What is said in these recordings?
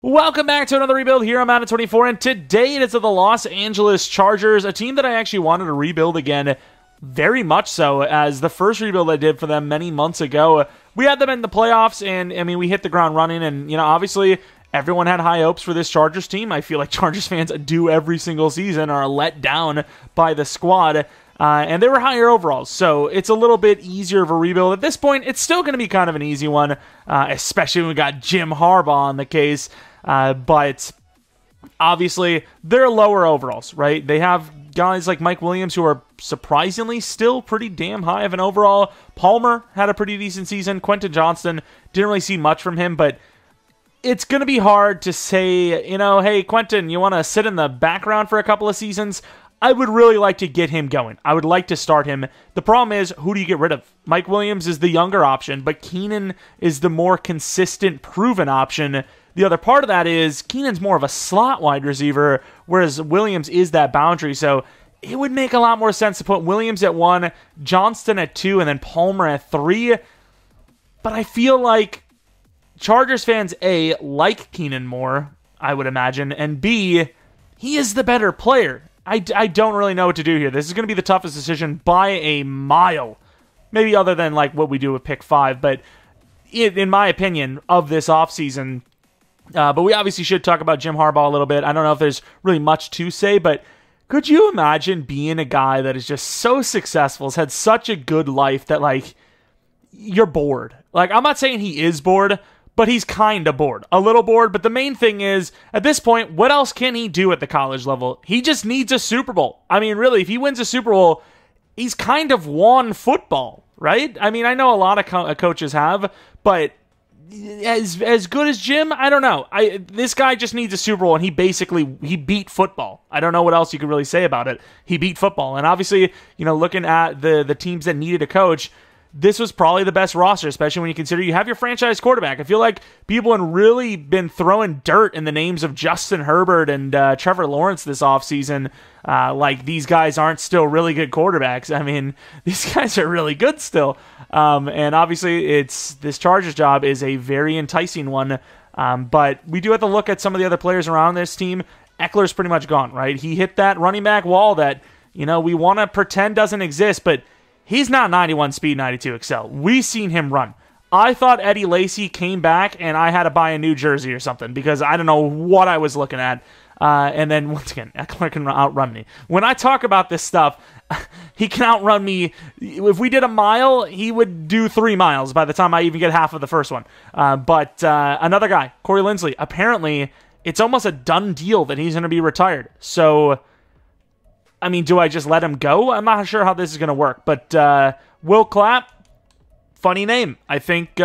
Welcome back to another rebuild here on Madden 24, and today it is of the Los Angeles Chargers, a team that I actually wanted to rebuild again, very much so, as the first rebuild I did for them many months ago. We had them in the playoffs, and I mean, we hit the ground running, and obviously, everyone had high hopes for this Chargers team. I feel like Chargers fans do every single season, are let down by the squad. And they were higher overalls, so it's a little bit easier of a rebuild. At this point, it's still going to be kind of an easy one, especially when we got Jim Harbaugh in the case. But obviously, they're lower overalls, right? They have guys like Mike Williams who are surprisingly still pretty damn high of an overall. Palmer had a pretty decent season. Quentin Johnston, didn't really see much from him, but it's going to be hard to say, hey, Quentin, you want to sit in the background for a couple of seasons? I would really like to get him going. I would like to start him. The problem is, who do you get rid of? Mike Williams is the younger option, but Keenan is the more consistent, proven option. The other part of that is Keenan's more of a slot wide receiver, whereas Williams is that boundary. So it would make a lot more sense to put Williams at 1, Johnston at 2, and then Palmer at 3. But I feel like Chargers fans, A, like Keenan more, I would imagine, and B, he is the better player. I don't really know what to do here. This is going to be the toughest decision by a mile. Maybe other than like what we do with pick 5, but in my opinion, of this offseason. But we obviously should talk about Jim Harbaugh a little bit. I don't know if there's really much to say, but could you imagine being a guy that is just so successful, has had such a good life that like you're bored? Like, I'm not saying he is bored, but he's kind of bored. A little bored, but the main thing is, at this point, what else can he do at the college level? He just needs a Super Bowl. I mean, really, if he wins a Super Bowl, he's kind of won football, right? I mean, I know a lot of coaches have, but as good as Jim, I don't know. This guy just needs a Super Bowl, and he beat football. I don't know what else you could really say about it. He beat football, and obviously, looking at the teams that needed a coach, this was probably the best roster, especially when you consider you have your franchise quarterback. I feel like people have really been throwing dirt in the names of Justin Herbert and Trevor Lawrence this offseason. Like these guys aren't still really good quarterbacks. I mean, these guys are really good still. And obviously, this Chargers job is a very enticing one. But we do have to look at some of the other players around this team. Eckler's pretty much gone, right? He hit that running back wall that, we want to pretend doesn't exist, but he's not 91 speed, 92 excel. We've seen him run. I thought Eddie Lacy came back and I had to buy a new jersey or something because I don't know what I was looking at. And then, once again, Eckler can outrun me. When I talk about this stuff, he can outrun me. If we did a mile, he would do 3 miles by the time I even get half of the first one. But another guy, Corey Linsley, apparently it's almost a done deal that he's going to be retired. So, I mean, do I just let him go? I'm not sure how this is going to work. But Will Clapp, funny name. I think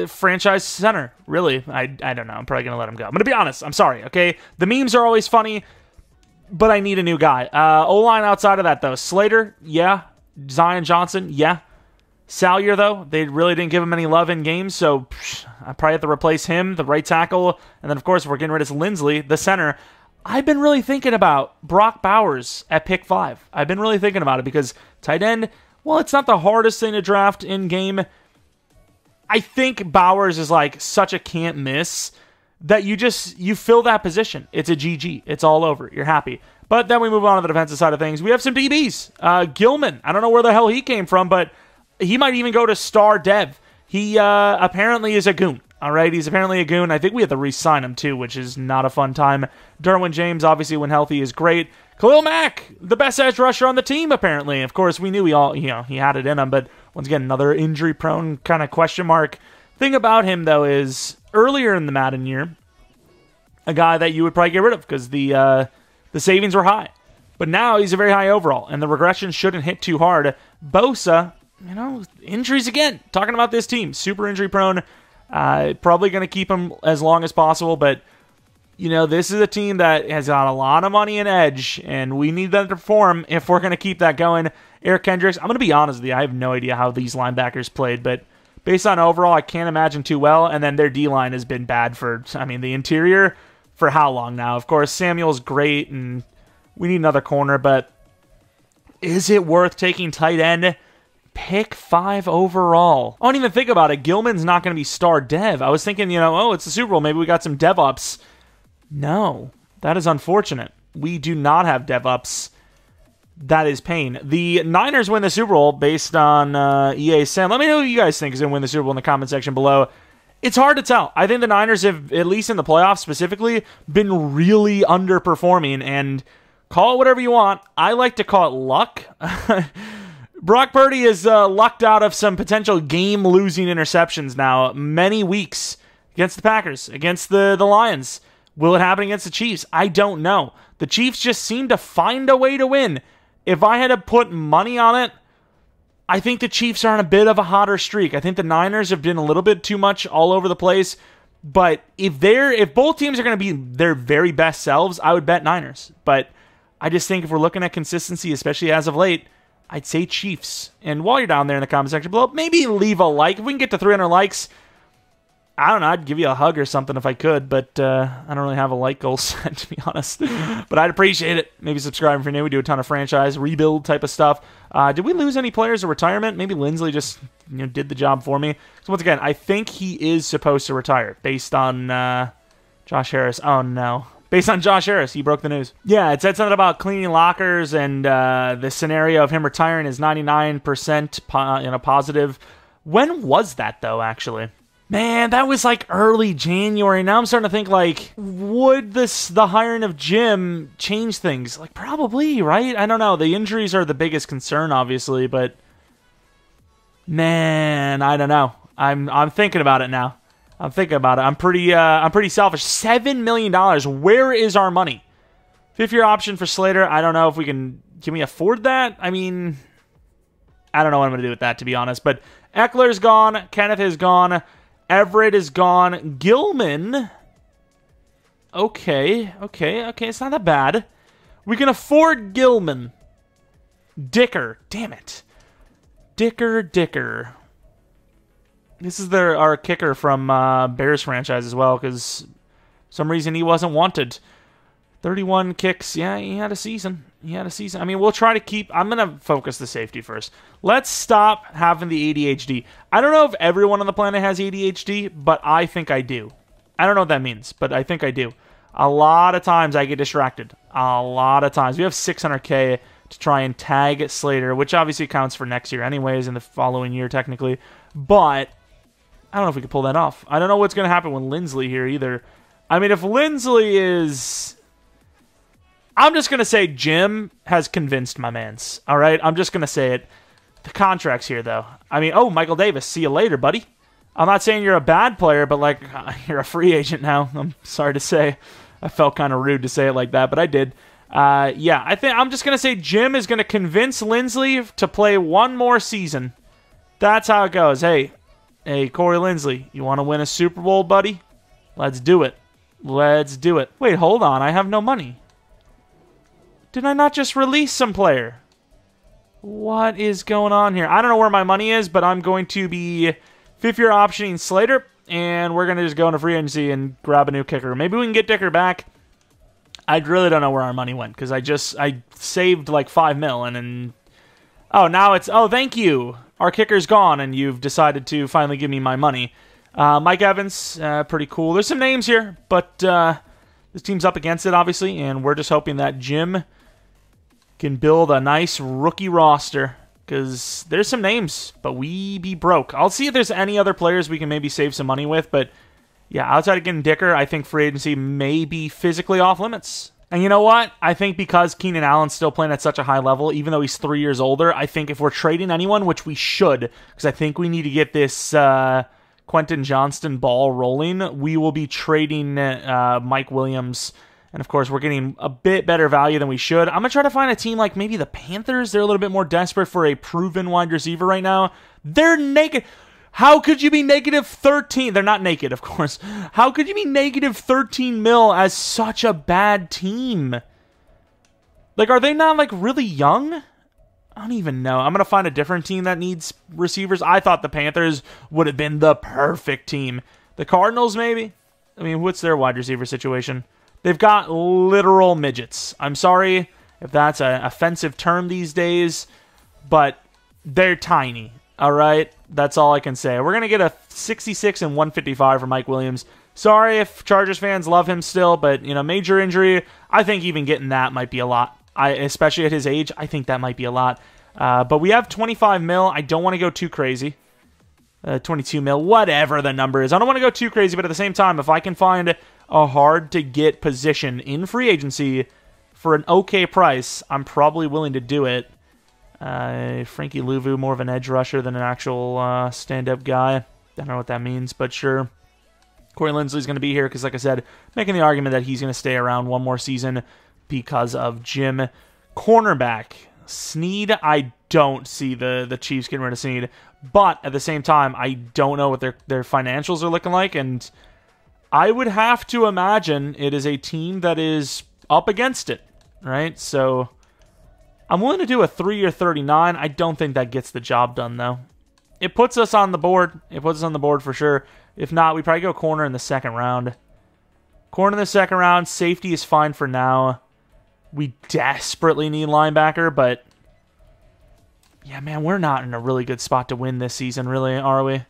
franchise center. Really, I don't know. I'm probably going to let him go. I'm going to be honest. I'm sorry, okay? The memes are always funny, but I need a new guy. O-line outside of that, though. Slater, yeah. Zion Johnson, yeah. Salyer, though, they really didn't give him any love in games, so I probably have to replace him, the right tackle. And then, of course, if we're getting rid of Linsley, the center. I've been really thinking about Brock Bowers at pick 5. I've been really thinking about it because tight end, well, it's not the hardest thing to draft in game. I think Bowers is like such a can't miss that you fill that position. It's a GG. It's all over. You're happy. But then we move on to the defensive side of things. We have some DBs. Gilman, I don't know where the hell he came from, but he might even go to star dev. He apparently is a goon. All right, he's apparently a goon. I think we have to re-sign him, too, which is not a fun time. Derwin James, obviously, when healthy, is great. Khalil Mack, the best edge rusher on the team, apparently. Of course, we knew he had it in him, but once again, another injury-prone kind of question mark. Thing about him, though, is earlier in the Madden year, a guy that you would probably get rid of because the savings were high. But now he's a very high overall, and the regression shouldn't hit too hard. Bosa, injuries again. Talking about this team, super injury-prone. Probably going to keep him as long as possible, but this is a team that has got a lot of money in edge, and we need them to perform if we're going to keep that going. Eric Kendricks, I'm going to be honest with you, I have no idea how these linebackers played, but based on overall, I can't imagine too well, and then their D-line has been bad the interior for how long now? Of course, Samuel's great, and we need another corner, but is it worth taking tight end Pick 5 overall. I don't even think about it. Gilman's not going to be star dev. I was thinking, oh, it's the Super Bowl. Maybe we got some DevOps. No, that is unfortunate. We do not have DevOps. That is pain. The Niners win the Super Bowl based on EA Sam. Let me know who you guys think is going to win the Super Bowl in the comment section below. It's hard to tell. I think the Niners have, at least in the playoffs specifically, been really underperforming, and call it whatever you want. I like to call it luck. Brock Purdy is lucked out of some potential game-losing interceptions now. Many weeks against the Packers, against the Lions. Will it happen against the Chiefs? I don't know. The Chiefs just seem to find a way to win. If I had to put money on it, I think the Chiefs are on a bit of a hotter streak. I think the Niners have been a little bit too much all over the place. But if both teams are going to be their very best selves, I would bet Niners. But I just think if we're looking at consistency, especially as of late, I'd say Chiefs. And while you're down there in the comment section below, maybe leave a like. If we can get to 300 likes, I don't know, I'd give you a hug or something if I could, but I don't really have a like goal set, to be honest. But I'd appreciate it. Maybe subscribe if you're new. We do a ton of franchise, rebuild type of stuff. Did we lose any players to retirement? Maybe Lindsley just did the job for me. So once again, I think he is supposed to retire based on Josh Harris. Oh, no. Based on Josh Harris, he broke the news. Yeah, it said something about cleaning lockers, and the scenario of him retiring is 99% positive. When was that, though, actually? Man, that was like early January. Now I'm starting to think, like, would the hiring of Jim change things? Like, probably, right? I don't know. The injuries are the biggest concern, obviously, but man, I don't know. I'm thinking about it now. I'm thinking about it. I'm pretty selfish. $7 million. Where is our money? 5th-year option for Slater. I don't know if can we afford that? I mean, I don't know what I'm going to do with that, to be honest. But Eckler's gone. Kenneth is gone. Everett is gone. Gilman. Okay. It's not that bad. We can afford Gilman. Dicker. Damn it. Dicker. This is our kicker from Bears franchise as well, because for some reason he wasn't wanted. 31 kicks. Yeah, he had a season. I mean, we'll try to keep... I'm going to focus the safety first. Let's stop having the ADHD. I don't know if everyone on the planet has ADHD, but I think I do. I don't know what that means, but I think I do. A lot of times I get distracted. A lot of times. We have 600K to try and tag Slater, which obviously counts for next year anyways, in the following year technically. But I don't know if we can pull that off. I don't know what's going to happen with Lindsley here either. I mean, if Lindsley is... I'm just going to say Jim has convinced my mans. All right? I'm just going to say it. The contract's here, though. I mean, Michael Davis, see you later, buddy. I'm not saying you're a bad player, but, like, you're a free agent now. I'm sorry to say. I felt kind of rude to say it like that, but I did. Yeah, I'm just going to say Jim is going to convince Lindsley to play one more season. That's how it goes. Hey, Corey Lindsley, you want to win a Super Bowl, buddy? Let's do it. Wait, hold on. I have no money. Did I not just release some player? What is going on here? I don't know where my money is, but I'm going to be 5th-year optioning Slater, and we're going to just go into free agency and grab a new kicker. Maybe we can get Dicker back. I really don't know where our money went, because I saved like $5 million, and now it's, thank you. Our kicker's gone, and you've decided to finally give me my money. Mike Evans, pretty cool. There's some names here, but this team's up against it, obviously, and we're just hoping that Jim can build a nice rookie roster, because there's some names, but we be broke. I'll see if there's any other players we can maybe save some money with, but yeah, outside of getting Dicker, I think free agency may be physically off limits. And you know what? I think because Keenan Allen's still playing at such a high level, even though he's 3 years older, I think if we're trading anyone, which we should, because I think we need to get this Quentin Johnston ball rolling, we will be trading Mike Williams. And, of course, we're getting a bit better value than we should. I'm going to try to find a team like maybe the Panthers. They're a little bit more desperate for a proven wide receiver right now. They're naked. How could you be negative 13? They're not naked, of course. How could you be negative 13 mil as such a bad team? Like, are they not, like, really young? I don't even know. I'm going to find a different team that needs receivers. I thought the Panthers would have been the perfect team. The Cardinals, maybe? I mean, what's their wide receiver situation? They've got literal midgets. I'm sorry if that's an offensive term these days, but they're tiny. All right, that's all I can say. We're going to get a 66 and 155 for Mike Williams. Sorry if Chargers fans love him still, but, you know, major injury, I think even getting that might be a lot. Especially at his age, I think that might be a lot. But we have 25 mil. I don't want to go too crazy. 22 mil, whatever the number is. I don't want to go too crazy, but at the same time, if I can find a hard-to-get position in free agency for an okay price, I'm probably willing to do it. Frankie Louvu, more of an edge rusher than an actual stand-up guy. I don't know what that means, but sure. Corey Linsley's going to be here because, like I said, making the argument that he's going to stay around one more season because of Jim. Cornerback, Snead, I don't see the Chiefs getting rid of Snead. But at the same time, I don't know what their financials are looking like, and I would have to imagine it is a team that is up against it, right? So I'm willing to do a 3-year 39. I don't think that gets the job done, though. It puts us on the board. It puts us on the board for sure. If not, we probably go corner in the second round. Corner in the second round. Safety is fine for now. We desperately need linebacker, but yeah, man, we're not in a really good spot to win this season, really, are we?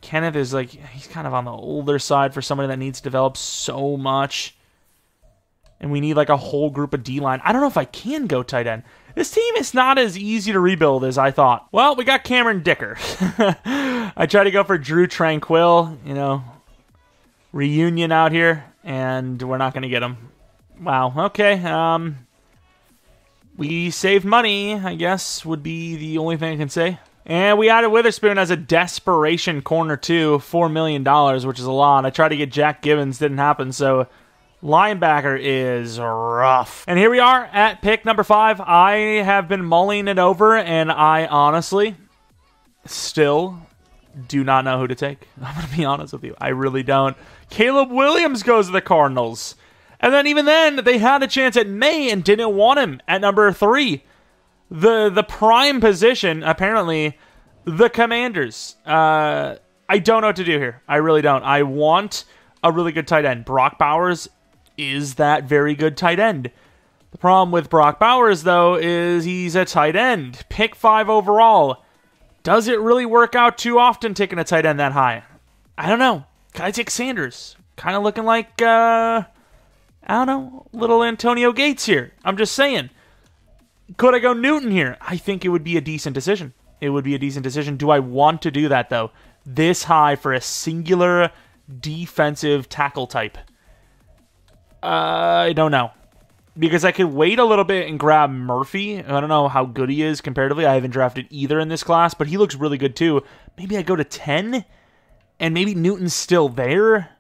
Kenneth is like, he's kind of on the older side for somebody that needs to develop so much. And we need like a whole group of D-line. I don't know if I can go tight end. This team is not as easy to rebuild as I thought. Well, we got Cameron Dicker. I tried to go for Drew Tranquil, you know, reunion out here, and we're not going to get him. Wow, okay. We saved money, I guess, would be the only thing I can say. And we added Witherspoon as a desperation corner, too. $4 million, which is a lot. I tried to get Jack Gibbons, didn't happen, so linebacker is rough. And here we are at pick number 5. I have been mulling it over, and I honestly still do not know who to take. I'm going to be honest with you. I really don't. Caleb Williams goes to the Cardinals. And then even then, they had a chance at May and didn't want him at number 3. The prime position, apparently, the Commanders. I don't know what to do here. I really don't. I want a really good tight end. Brock Bowers is that very good tight end. The problem with Brock Bowers, though, is he's a tight end. Pick 5 overall. Does it really work out too often taking a tight end that high? I don't know. Can I take Sanders? Kind of looking like, I don't know, little Antonio Gates here. I'm just saying. Could I go Newton here? I think it would be a decent decision. It would be a decent decision. Do I want to do that, though? This high for a singular defensive tackle type? I don't know. Because I could wait a little bit and grab Murphy. I don't know how good he is comparatively. I haven't drafted either in this class, but he looks really good too. Maybe I go to 10, and maybe Newton's still there.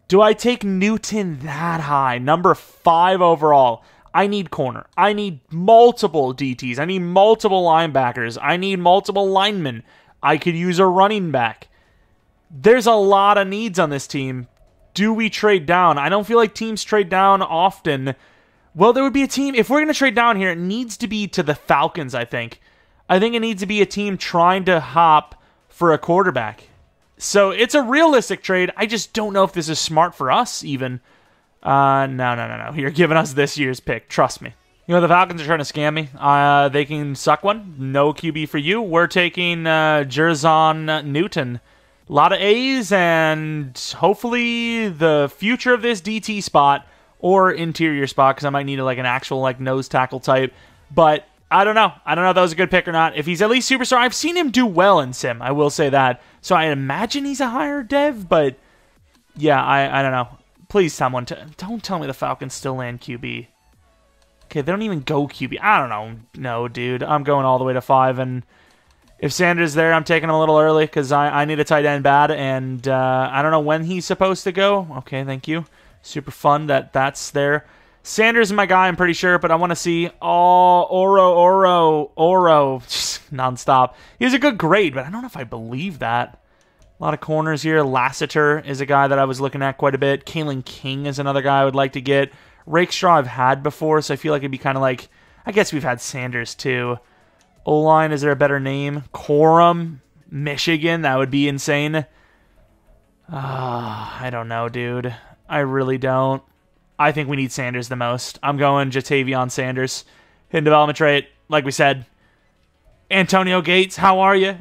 Do I take Newton that high? Number 5 overall. I need corner. I need multiple DTs. I need multiple linebackers. I need multiple linemen. I could use a running back. There's a lot of needs on this team. Do we trade down? I don't feel like teams trade down often. Well, there would be a team, if we're going to trade down here, it needs to be to the Falcons, I think. I think it needs to be a team trying to hop for a quarterback. So it's a realistic trade. I just don't know if this is smart for us, even. No. You're giving us this year's pick. Trust me. You know, the Falcons are trying to scam me. They can suck one. No QB for you. We're taking Jerzon Newton. A lot of A's, and hopefully the future of this DT spot or interior spot, because I might need like an actual like nose tackle type. But I don't know. I don't know if that was a good pick or not. If he's at least superstar, I've seen him do well in Sim. I will say that. So I imagine he's a higher dev, but yeah, I don't know. Please, someone, don't tell me the Falcons still land QB. Okay, they don't even go QB. I don't know. No, dude. I'm going all the way to 5, and if Sanders is there, I'm taking him a little early because I need a tight end bad, and I don't know when he's supposed to go. Okay, thank you. Super fun that's there. Sanders is my guy, I'm pretty sure, but I want to see Oro, just nonstop. He has a good grade, but I don't know if I believe that. A lot of corners here. Lassiter is a guy that I was looking at quite a bit. Kalen King is another guy I would like to get. Rakestraw I've had before, so I feel like it'd be kind of like, I guess we've had Sanders too. O-line, is there a better name? Corum, Michigan, that would be insane. I don't know, dude. I really don't. I think we need Sanders the most. I'm going Jatavion Sanders. Hidden development trait, like we said. Antonio Gates, how are you?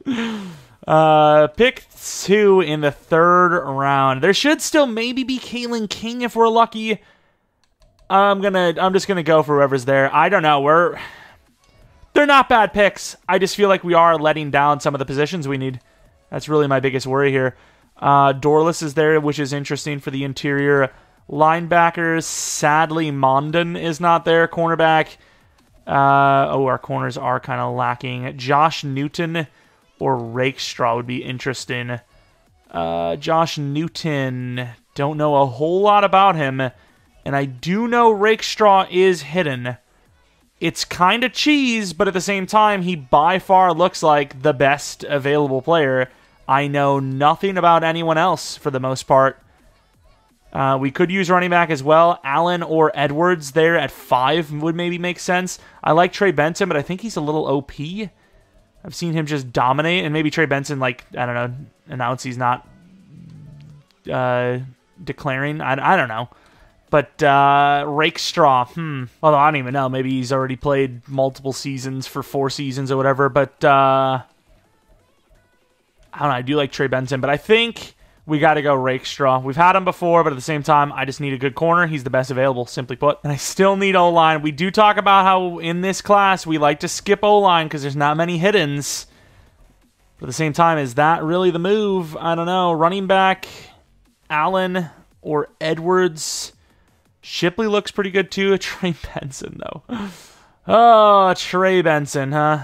Pick 2 in the 3rd round. There should still maybe be Kalen King if we're lucky. I'm just gonna go for whoever's there. I don't know. They're not bad picks. I just feel like we are letting down some of the positions we need. That's really my biggest worry here. Dorless is there, which is interesting for the interior linebackers. Sadly, Mondon is not there. Cornerback. Our corners are kind of lacking. Josh Newton or Rakestraw would be interesting. Josh Newton, don't know a whole lot about him. And I do know Rakestraw is hidden. It's kind of cheese, but at the same time, he by far looks like the best available player. I know nothing about anyone else for the most part. We could use running back as well. Allen or Edwards there at 5 would maybe make sense. I like Trey Benson, but I think he's a little OP. I've seen him just dominate, and maybe Trey Benson, like, I don't know, announce he's not declaring. I don't know. But Rakestraw, although I don't even know. Maybe he's already played multiple seasons for 4 seasons or whatever. But I don't know. I do like Trey Benson, but I think we got to go Rakestraw. We've had him before, but at the same time, I just need a good corner. He's the best available, simply put. And I still need O-line. We do talk about how in this class we like to skip O-line because there's not many hiddens. But at the same time, is that really the move? I don't know. Running back, Allen or Edwards. Shipley looks pretty good too. Trey Benson, though. Oh, Trey Benson, huh?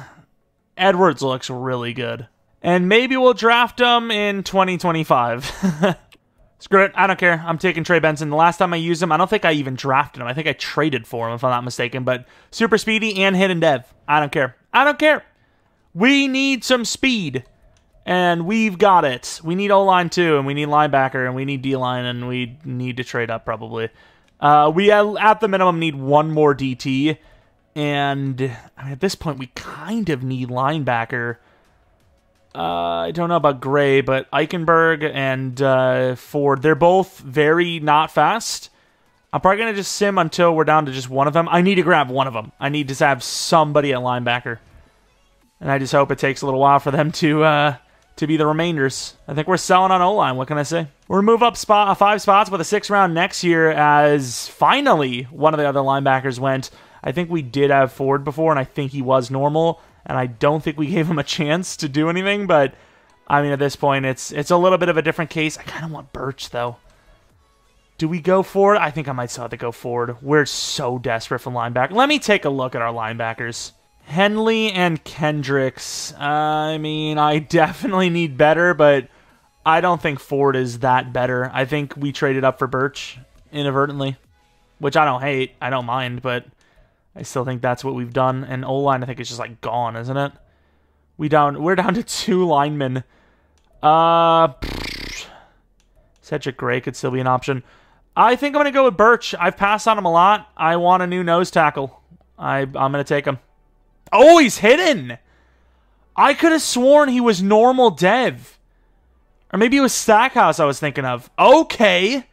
Edwards looks really good. And maybe we'll draft him in 2025. Screw it. I don't care. I'm taking Trey Benson. The last time I used him, I don't think I even drafted him. I think I traded for him, if I'm not mistaken. But super speedy and hidden dev. I don't care. I don't care. We need some speed. And we've got it. We need O-line too. And we need linebacker. And we need D-line. And we need to trade up probably. We, at the minimum, need one more DT. And I mean, at this point, we kind of need linebacker. I don't know about Gray, but Eichenberg and Ford, they're both very not fast. I'm probably going to just sim until we're down to just one of them. I need to grab one of them. I need to have somebody at linebacker. And I just hope it takes a little while for them to be the remainders. I think we're selling on O-line. What can I say? We'll move up 5 spots with a 6th round next year as finally one of the other linebackers went. I think we did have Ford before, and I think he was normal. And I don't think we gave him a chance to do anything, but I mean, at this point, it's a little bit of a different case. I kind of want Birch, though. Do we go for it? I think I might still have to go forward. We're so desperate for linebacker. Let me take a look at our linebackers. Henley and Kendricks. I mean, I definitely need better, but I don't think Ford is that better. I think we traded up for Birch inadvertently, which I don't hate. I don't mind, but I still think that's what we've done. And O-line, I think, is just like gone, isn't it? We're down to 2 linemen. Cedric Gray could still be an option. I think I'm going to go with Birch. I've passed on him a lot. I want a new nose tackle. I'm going to take him. Oh, he's hidden! I could have sworn he was normal dev. Or maybe it was Stackhouse I was thinking of. Okay.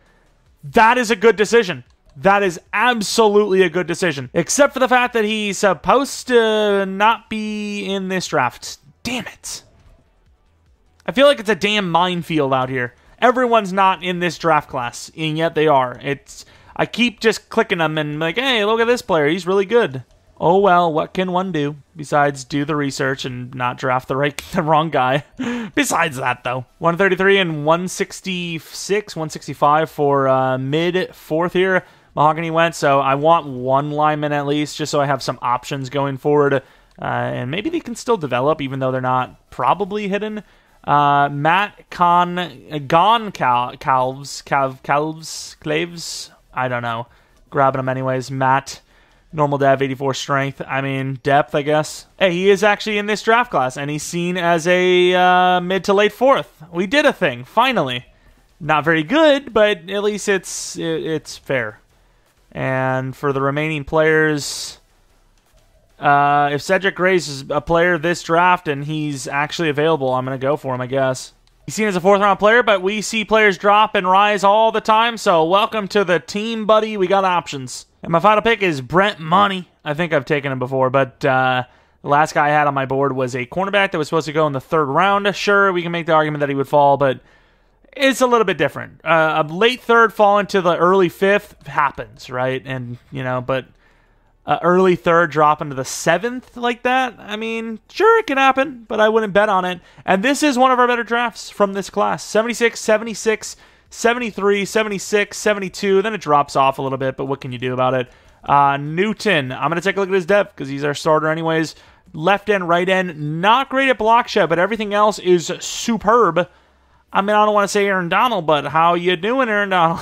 That is a good decision. That is absolutely a good decision. Except for the fact that he's supposed to not be in this draft. Damn it. I feel like it's a damn minefield out here. Everyone's not in this draft class, and yet they are. I keep just clicking them and like, hey, look at this player. He's really good. Oh, well, what can one do besides do the research and not draft the wrong guy? Besides that, though. 133 and 166, 165 for mid-4th here. Mahogany went, so I want one lineman at least, just so I have some options going forward. And maybe they can still develop, even though they're not probably hidden. Matt Claves, I don't know. Grabbing him anyways. Matt, normal dev, 84 strength. I mean, depth, I guess. Hey, he is actually in this draft class, and he's seen as a mid to late 4th. We did a thing, finally. Not very good, but at least it's fair. And for the remaining players, if Cedric Grace is a player of this draft and he's actually available, I'm going to go for him, I guess. He's seen as a 4th round player, but we see players drop and rise all the time, so welcome to the team, buddy. We got options. And my final pick is Brent Money. I think I've taken him before, but The last guy I had on my board was a cornerback that was supposed to go in the 3rd round. Sure, we can make the argument that he would fall, but it's a little bit different. A late 3rd fall into the early 5th happens, right? And, but early 3rd drop into the 7th like that, I mean, sure, it can happen, but I wouldn't bet on it. And this is one of our better drafts from this class. 76, 76, 73, 76, 72. Then it drops off a little bit, but what can you do about it? Newton, I'm going to take a look at his depth because he's our starter anyways. Left end, right end, not great at block shed, but everything else is superb. I mean, I don't want to say Aaron Donald, but how you doing, Aaron Donald?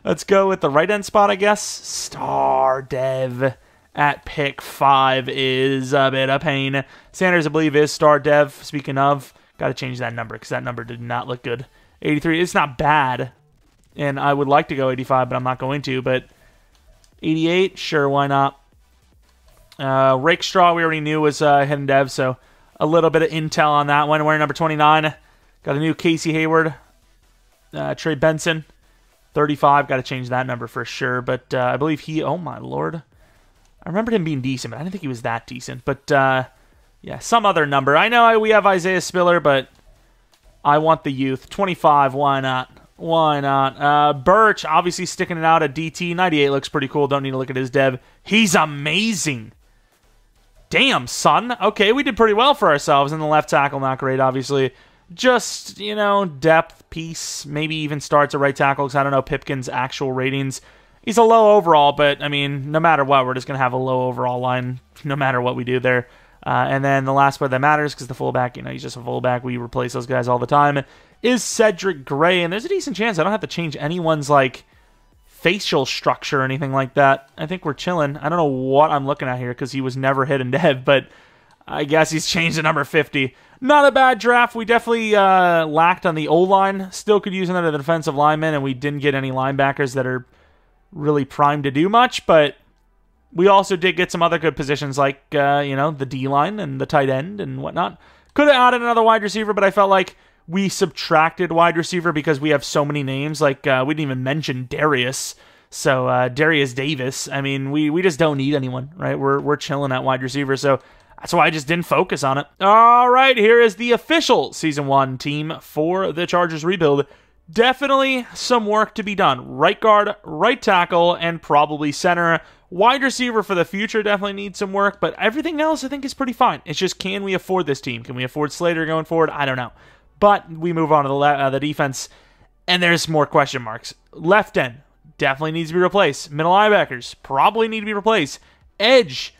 Let's go with the right end spot, I guess. Star Dev at pick 5 is a bit of pain. Sanders, I believe, is Star Dev. Speaking of, got to change that number because that number did not look good. 83, it's not bad, and I would like to go 85, but I'm not going to, but 88, sure, why not? Rakestraw, we already knew was hidden dev, so a little bit of intel on that one. Wearing number 29, got a new Casey Hayward, Trey Benson, 35, got to change that number for sure, but I believe he, oh my lord, I remembered him being decent, but I didn't think he was that decent, but yeah, some other number. I know we have Isaiah Spiller, but I want the youth. 25, why not? Why not? Birch, obviously sticking it out at DT. 98 looks pretty cool. Don't need to look at his dev. He's amazing. Damn, son. Okay, we did pretty well for ourselves. And the left tackle, not great, obviously. Just, depth, piece. Maybe even starts at right tackle, because I don't know Pipkin's actual ratings. He's a low overall, but, I mean, no matter what, we're just going to have a low overall line, no matter what we do there. And then the last part that matters, because the fullback, he's just a fullback. We replace those guys all the time, is Cedric Gray. And there's a decent chance I don't have to change anyone's, facial structure or anything like that. I think we're chilling. I don't know what I'm looking at here because he was never hidden dev, but I guess he's changed to number 50. Not a bad draft. We definitely lacked on the O-line. Still could use another defensive lineman, and we didn't get any linebackers that are really primed to do much, but we also did get some other good positions like, the D-line and the tight end and whatnot. Could have added another wide receiver, but I felt like we subtracted wide receiver because we have so many names. We didn't even mention Darius. So, Darius Davis. I mean, we just don't need anyone, right? We're chilling at wide receiver, so that's why I just didn't focus on it. All right, here is the official Season 1 team for the Chargers rebuild. Definitely some work to be done. Right guard, right tackle, and probably center. Wide receiver for the future definitely needs some work, but everything else I think is pretty fine. It's just, can we afford this team? Can we afford Slater going forward? I don't know. But we move on to the defense, and there's more question marks. Left end definitely needs to be replaced. Middle linebackers probably need to be replaced. Edge,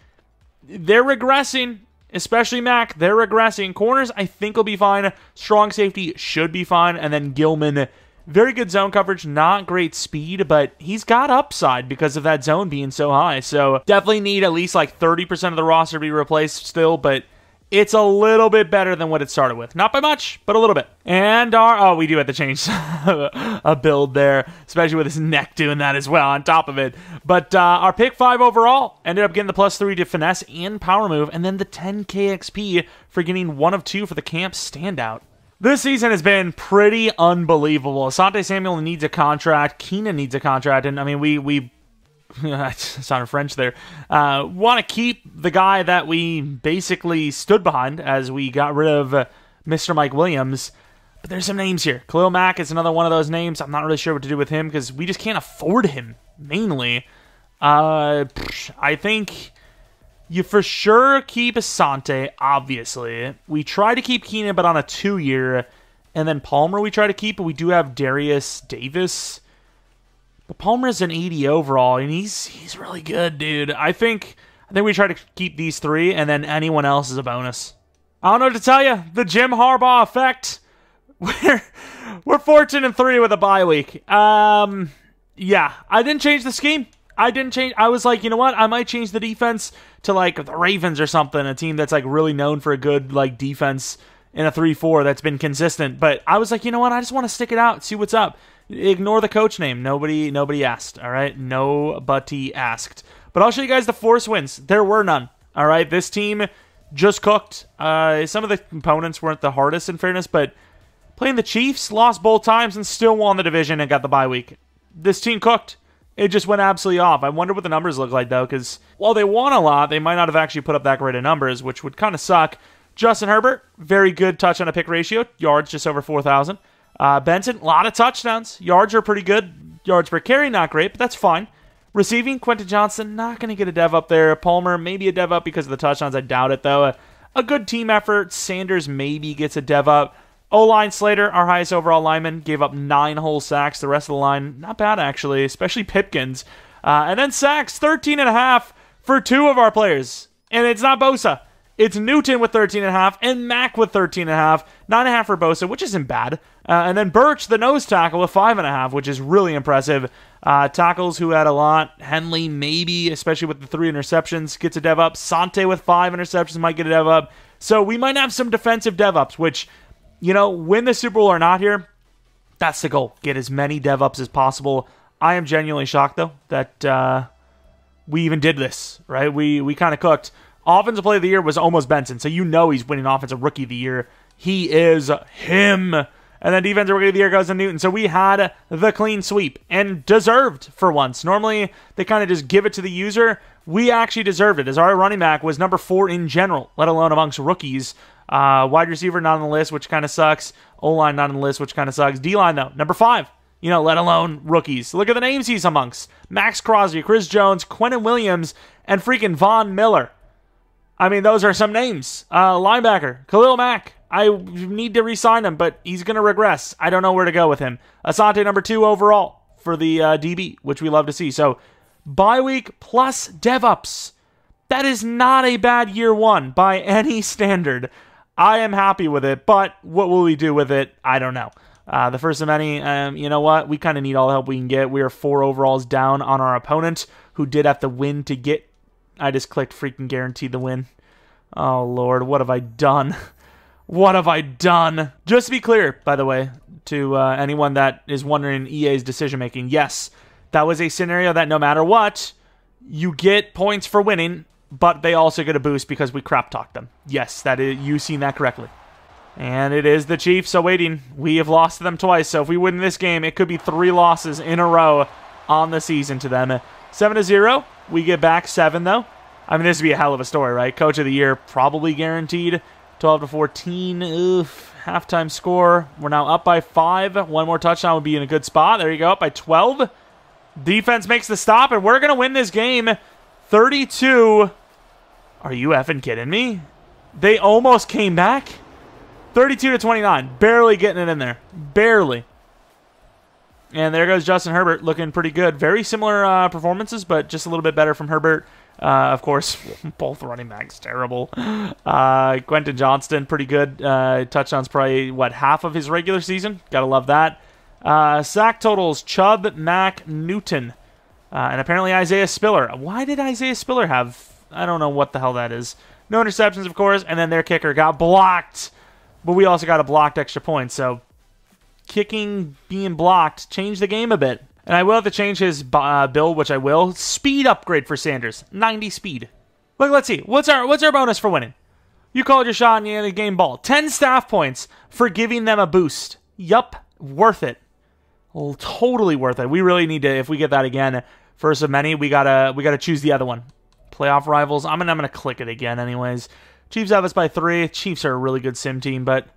they're regressing, especially Mack. They're regressing. Corners, I think, will be fine. Strong safety should be fine. And then Gilman, very good zone coverage, not great speed, but he's got upside because of that zone being so high. So definitely need at least 30% of the roster to be replaced still, but it's a little bit better than what it started with. Not by much, but a little bit. And we do have to change a build there, especially with his neck doing that as well on top of it. But our pick 5 overall ended up getting the +3 to finesse and power move, and then the 10 KXP for getting 1 of 2 for the camp standout. This season has been pretty unbelievable. Asante Samuel needs a contract. Keenan needs a contract. And, I mean, we sounded French there. Want to keep the guy that we basically stood behind as we got rid of Mr. Mike Williams. But there's some names here. Khalil Mack is another one of those names. I'm not really sure what to do with him because we just can't afford him, mainly. I think you for sure keep Asante, obviously. We try to keep Keenan, but on a 2-year. And then Palmer we try to keep, but we do have Darius Davis. But Palmer's an 80 overall, and he's really good, dude. I think we try to keep these 3, and then anyone else is a bonus. I don't know what to tell you. The Jim Harbaugh effect. We're 14-3 with a bye week. Yeah, I didn't change the scheme. I was like, you know what? I might change the defense to the Ravens or something, a team that's really known for a good defense in a 3-4 that's been consistent. But I was like, you know what? I just want to stick it out, see what's up. Ignore the coach name. Nobody asked, all right? Nobody asked. But I'll show you guys the force wins. There were none, all right? This team just cooked. Some of the components weren't the hardest, in fairness, but playing the Chiefs, lost both times, and still won the division and got the bye week. This team cooked. It just went absolutely off. I wonder what the numbers look like, though, because while they won a lot, they might not have actually put up that great of numbers, which would kind of suck. Justin Herbert, very good touch on a pick ratio. Yards just over 4,000. Benson, a lot of touchdowns. Yards are pretty good. Yards per carry, not great, but that's fine. Receiving, Quentin Johnston, not going to get a dev up there. Palmer, maybe a dev up because of the touchdowns. I doubt it, though. A good team effort. Sanders maybe gets a dev up. O-line, Slater, our highest overall lineman, gave up 9 whole sacks. The rest of the line, not bad, actually, especially Pipkins. And then sacks, 13.5 for 2 of our players. And it's not Bosa. It's Newton with 13.5 and Mack with 13.5. 9.5 for Bosa, which isn't bad. And then Birch, the nose tackle, with 5.5, which is really impressive. Tackles who had a lot. Henley, maybe, especially with the 3 interceptions, gets a dev up. Sante with 5 interceptions might get a dev up. So we might have some defensive dev ups, which, win the Super Bowl or not here, that's the goal. Get as many dev ups as possible. I am genuinely shocked, though, that we even did this, right? We kind of cooked. Offensive Player of the Year was almost Benson, so he's winning Offensive Rookie of the Year. He is him. And then Defensive Rookie of the Year goes to Newton. So we had the clean sweep, and deserved for once. Normally, they kind of just give it to the user. We actually deserved it, as our running back was number 4 in general, let alone amongst rookies. Wide receiver not on the list, which kind of sucks. O-line not on the list, which kind of sucks. D-line, though, number 5. Let alone rookies. Look at the names he's amongst. Max Crosby, Chris Jones, Quentin Williams, and freaking Von Miller. I mean, those are some names. Linebacker, Khalil Mack. I need to re-sign him, but he's going to regress. I don't know where to go with him. Asante, number 2 overall for the DB, which we love to see. So, bye week plus dev-ups. That is not a bad year 1 by any standard. I am happy with it, but what will we do with it? I don't know. The first of many, you know what? We kind of need all the help we can get. We are 4 overalls down on our opponent, who did have to win to get. I just clicked freaking guaranteed the win. Oh, Lord, what have I done? What have I done? Just to be clear, by the way, to anyone that is wondering EA's decision-making, yes, that was a scenario that no matter what, you get points for winning, but they also get a boost because we crap-talked them. Yes, that is, you've seen that correctly. And it is the Chiefs awaiting. We have lost to them twice, so if we win this game, it could be 3 losses in a row on the season to them. 7-0. We get back 7, though. I mean, this would be a hell of a story, right? Coach of the Year, probably guaranteed. 12-14. Oof. Halftime score. We're now up by 5. One more touchdown would be in a good spot. There you go, up by 12. Defense makes the stop, and we're going to win this game 32. Are you effing kidding me? They almost came back. 32-29. Barely getting it in there. Barely. And there goes Justin Herbert, looking pretty good. Very similar performances, but just a little bit better from Herbert. Of course, both running backs, terrible. Quentin Johnston, pretty good. Touchdowns probably, half of his regular season? Gotta love that. Sack totals, Chubb, Mack, Newton. And apparently Isaiah Spiller. Why did Isaiah Spiller have... I don't know what the hell that is. No interceptions, of course, and then their kicker got blocked. But we also got a blocked extra point, so... Kicking, being blocked, changed the game a bit. And I will have to change his build, which I will. Speed upgrade for Sanders. 90 speed. Look, let's see. What's our bonus for winning? You called your shot and you had a game ball. 10 staff points for giving them a boost. Yup. Worth it. Well, totally worth it. We really need to, if we get that again, first of many, we gotta choose the other one. Playoff rivals. I'm gonna click it again anyways. Chiefs have us by 3. Chiefs are a really good sim team, but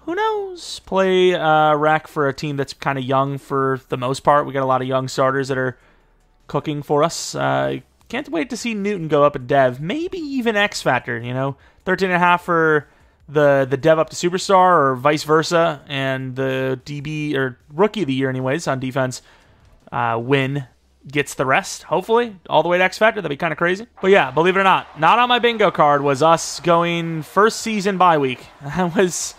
who knows? Play rec for a team that's kind of young for the most part. We got a lot of young starters that are cooking for us. Can't wait to see Newton go up in dev. Maybe even X Factor, 13.5 for the dev up to superstar or vice versa. And the DB, or rookie of the year anyways, on defense, win gets the rest, hopefully. All the way to X Factor. That'd be kind of crazy. But yeah, believe it or not on my bingo card was us going first season bye week. That was...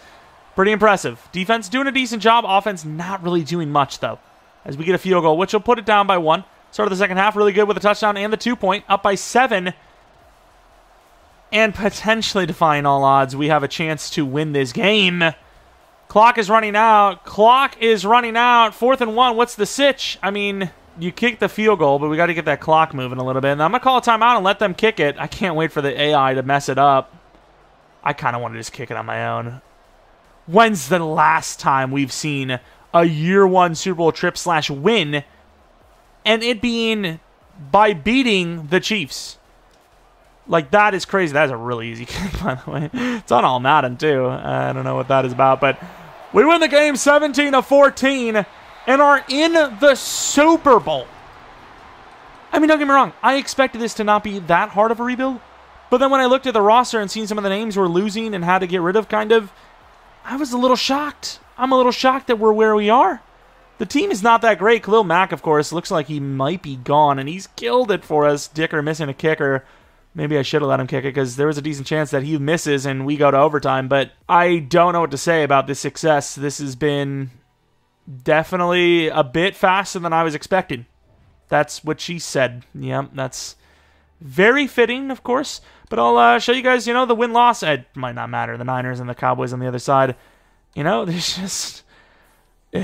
pretty impressive. Defense doing a decent job. Offense not really doing much, though. As we get a field goal, which will put it down by 1. Start of the second half, really good with a touchdown and the 2-point. Up by 7. And potentially defying all odds, we have a chance to win this game. Clock is running out. 4th and 1. What's the sitch? I mean, you kick the field goal, but we got to get that clock moving a little bit. And I'm going to call a timeout and let them kick it. I can't wait for the AI to mess it up. I kind of want to just kick it on my own. When's the last time we've seen a year 1 Super Bowl trip / win and it being by beating the Chiefs. Like, that is crazy. That is a really easy kick, by the way. It's on all Madden, too. I don't know what that is about, but we win the game 17-14 and are in the Super Bowl. I mean, don't get me wrong. I expected this to not be that hard of a rebuild, but then when I looked at the roster and seen some of the names we're losing and had to get rid of, kind of, I was a little shocked. I'm a little shocked that we're where we are. The team is not that great. Khalil Mack, of course, looks like he might be gone, and he's killed it for us. Dicker missing a kicker. Maybe I should have let him kick it because there was a decent chance that he misses and we go to overtime. But I don't know what to say about this success. This has been definitely a bit faster than I was expecting. That's what she said. Yeah, that's very fitting, of course. But I'll show you guys, the win-loss. It might not matter. The Niners and the Cowboys on the other side. It's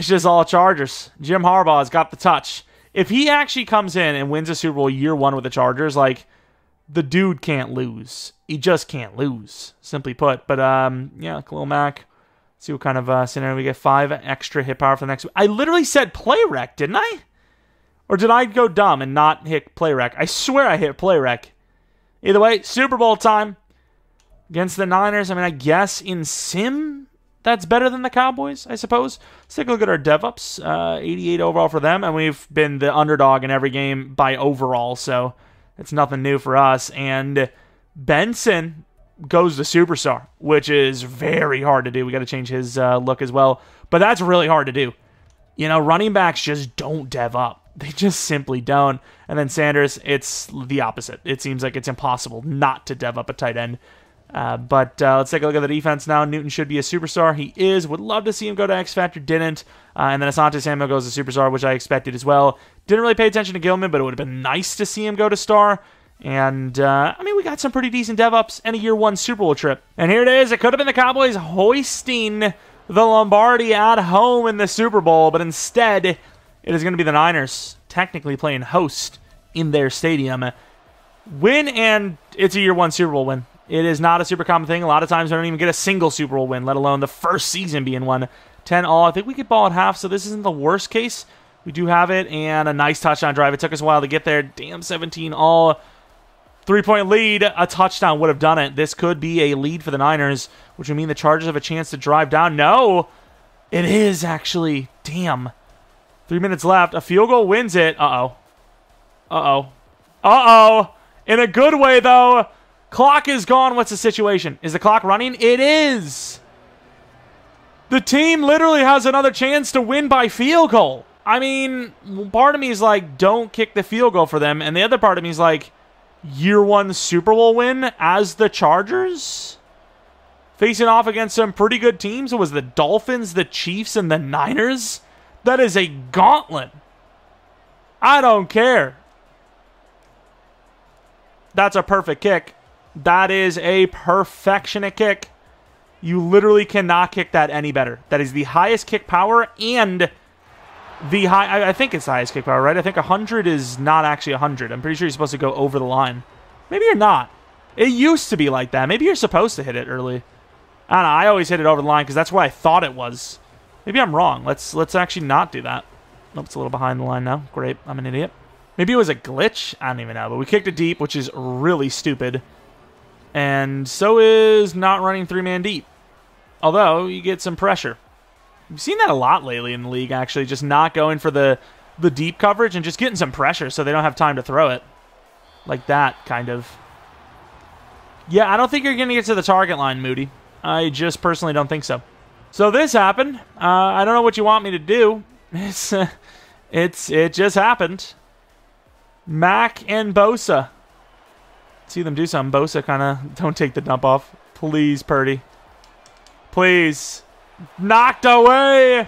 just all Chargers. Jim Harbaugh has got the touch. If he actually comes in and wins a Super Bowl year one with the Chargers, like, the dude can't lose. He just can't lose, simply put. But, yeah, Khalil Mack. Let's see what kind of scenario we get. 5 extra hit power for the next one. I literally said play rec, didn't I? Or did I go dumb and not hit play rec? I swear I hit play rec. Either way, Super Bowl time against the Niners. I mean, I guess in sim, that's better than the Cowboys, I suppose. Let's take a look at our dev-ups. 88 overall for them, and we've been the underdog in every game by overall, so it's nothing new for us. And Benson goes to superstar, which is very hard to do. We got to change his look as well, but that's really hard to do. Running backs just don't dev up. They just simply don't. And then Sanders, it's the opposite. It seems like it's impossible not to dev up a tight end. But let's take a look at the defense now. Newton should be a superstar. He is. Would love to see him go to X Factor. Didn't. And then Asante Samuel goes to superstar, which I expected as well. Didn't really pay attention to Gilman, but it would have been nice to see him go to star. And, we got some pretty decent dev-ups and a year one Super Bowl trip. And here it is. It could have been the Cowboys hoisting the Lombardi at home in the Super Bowl, but instead, it is going to be the Niners technically playing host in their stadium. Win, and it's a year one Super Bowl win. It is not a super common thing. A lot of times, I don't even get a single Super Bowl win, let alone the first season being one. 10-all. I think we could ball at half, so this isn't the worst case. We do have it, and a nice touchdown drive. It took us a while to get there. Damn, 17-all. 3-point lead. A touchdown would have done it. This could be a lead for the Niners, which would mean the Chargers have a chance to drive down. No, it is actually. Damn. 3 minutes left. A field goal wins it. Uh-oh. Uh-oh. Uh-oh. In a good way, though. Clock is gone. What's the situation? Is the clock running? It is. The team literally has another chance to win by field goal. I mean, part of me is like, don't kick the field goal for them. And the other part of me is like, year one Super Bowl win as the Chargers? Facing off against some pretty good teams. It was the Dolphins, the Chiefs, and the Niners. That is a gauntlet. I don't care. That's a perfect kick. That is a perfectionate kick. You literally cannot kick that any better. That is the highest kick power and the high. I think it's the highest kick power, right? I think 100 is not actually 100. I'm pretty sure you're supposed to go over the line. Maybe you're not. It used to be like that. Maybe you're supposed to hit it early. I don't know. I always hit it over the line because that's what I thought it was. Maybe I'm wrong. Let's actually not do that. Nope, it's a little behind the line now. Great. I'm an idiot. Maybe it was a glitch. I don't even know. But we kicked it deep, which is really stupid. And so is not running three-man deep. Although, you get some pressure. We've seen that a lot lately in the league, actually. Just not going for the deep coverage and just getting some pressure so they don't have time to throw it. Like that, kind of. Yeah, I don't think you're going to get to the target line, Moody. I just personally don't think so. So this happened. I don't know what you want me to do. It just happened. Mac and Bosa. See them do something. Bosa kind of don't take the dump off. Please, Purdy. Please. Knocked away.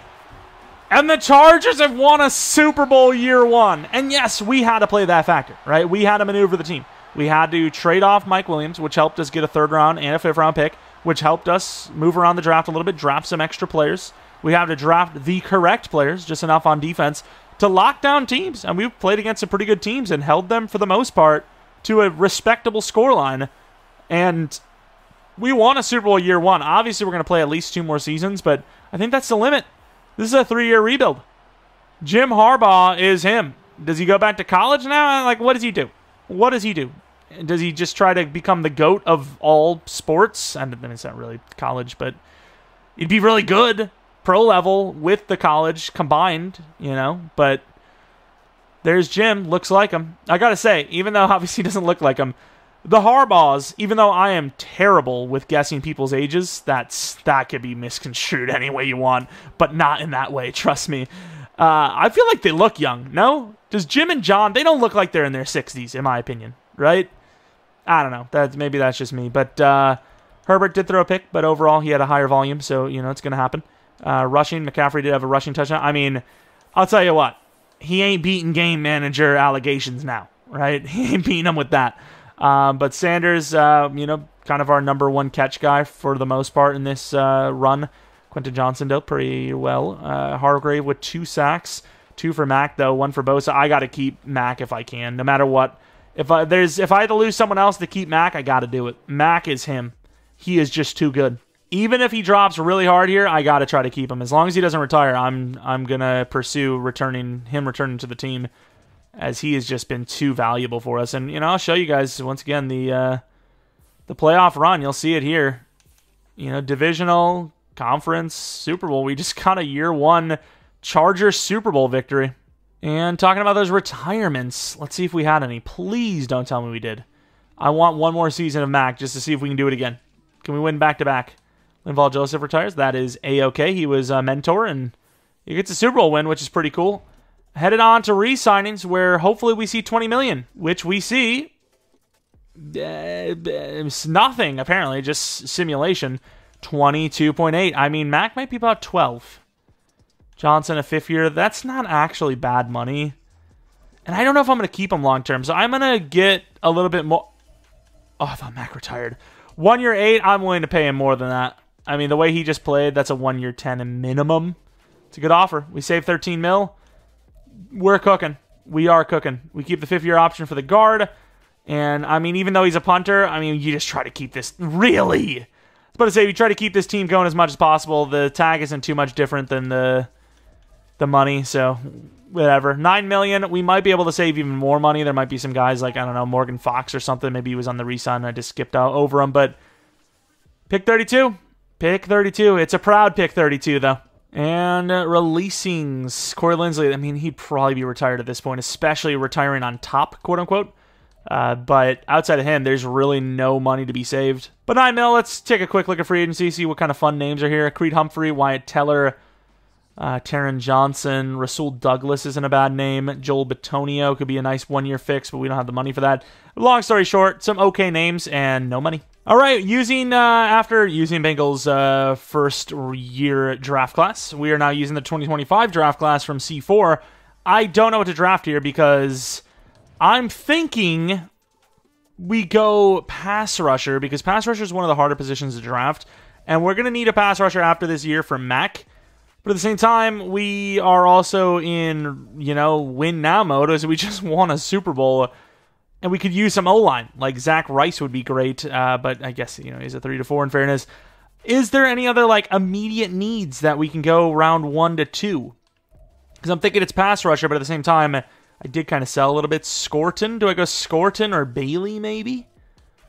And the Chargers have won a Super Bowl year one. And yes, we had to play that factor, right? We had to maneuver the team. We had to trade off Mike Williams, which helped us get a third round and a fifth round pick, which helped us move around the draft a little bit, draft some extra players. We have to draft the correct players, just enough on defense, to lock down teams. And we've played against some pretty good teams and held them, for the most part, to a respectable scoreline. And we won a Super Bowl year one. Obviously, we're going to play at least 2 more seasons, but I think that's the limit. This is a 3-year rebuild. Jim Harbaugh is him. Does he go back to college now? Like, what does he do? What does he do? Does he just try to become the GOAT of all sports? I mean, it's not really college, but he'd be really good pro level with the college combined, you know. But there's Jim. Looks like him. I got to say, even though obviously he doesn't look like him, the Harbaughs, even though I am terrible with guessing people's ages, that could be misconstrued any way you want, but not in that way, trust me. I feel like they look young, no? Does Jim and John, they don't look like they're in their 60s, in my opinion, right? I don't know. Maybe that's just me. But Herbert did throw a pick, but overall he had a higher volume, so, you know, it's going to happen. Rushing, McCaffrey did have a rushing touchdown. I mean, I'll tell you what. He ain't beating game manager allegations now, right? He ain't beating them with that. But Sanders, you know, kind of our number one catch guy for the most part in this run. Quentin Johnson did pretty well. Hargrave with 2 sacks. 2 for Mac, though. 1 for Bosa. I got to keep Mac if I can, no matter what. If I had to lose someone else to keep Mac, I got to do it. Mac is him. He is just too good. Even if he drops really hard here, I got to try to keep him. As long as he doesn't retire, I'm going to pursue returning to the team, as he has just been too valuable for us. And, you know, I'll show you guys, once again, the playoff run. You'll see it here. You know, divisional, conference, Super Bowl. We just got a year 1 Chargers Super Bowl victory. And talking about those retirements, let's see if we had any. Please don't tell me we did. I want one more season of Mac just to see if we can do it again. Can we win back-to-back? Linval Joseph retires. That is A-OK. He was a mentor, and he gets a Super Bowl win, which is pretty cool. Headed on to re-signings, where hopefully we see $20 million, which we see. It's nothing, apparently, just simulation. 22.8. I mean, Mac might be about 12. Johnson, a 5th year. That's not actually bad money. And I don't know if I'm going to keep him long-term, so I'm going to get a little bit more. Oh, I thought Mac retired. 1 year 8, I'm willing to pay him more than that. I mean, the way he just played, that's a 1 year 10 minimum. It's a good offer. We save 13 mil. We're cooking. We are cooking. We keep the 5th year option for the guard. And, I mean, even though he's a punter, I mean, you just try to keep this. Really? I was about to say, we try to keep this team going as much as possible. The tag isn't too much different than the money, so whatever. $9 million. We might be able to save even more money. There might be some guys like, I don't know, Morgan Fox or something. Maybe he was on the re-sign and I just skipped out over him. But pick 32. Pick 32. It's a proud pick 32, though. And releasings. Corey Linsley, I mean, he'd probably be retired at this point, especially retiring on top, quote-unquote. But outside of him, there's really no money to be saved. But $9 million, let's take a quick look at free agency, see what kind of fun names are here. Creed Humphrey, Wyatt Teller, Taron Johnson, Rasul Douglas isn't a bad name. Joel Bitonio could be a nice 1 year fix, but we don't have the money for that. Long story short, some okay names and no money. All right, after using Bengals' first year draft class, we are now using the 2025 draft class from C4. I don't know what to draft here because I'm thinking we go pass rusher, because pass rusher is one of the harder positions to draft, and we're going to need a pass rusher after this year from Mac. But at the same time, we are also in, win now mode, as we just won a Super Bowl, and we could use some O-line. Like Zach Rice would be great, but I guess, he's a 3-4 in fairness. Is there any other, immediate needs that we can go round 1 to 2? Because I'm thinking it's pass rusher, but at the same time, I did kind of sell a little bit. Scorton? Do I go Scorton or Bailey, maybe?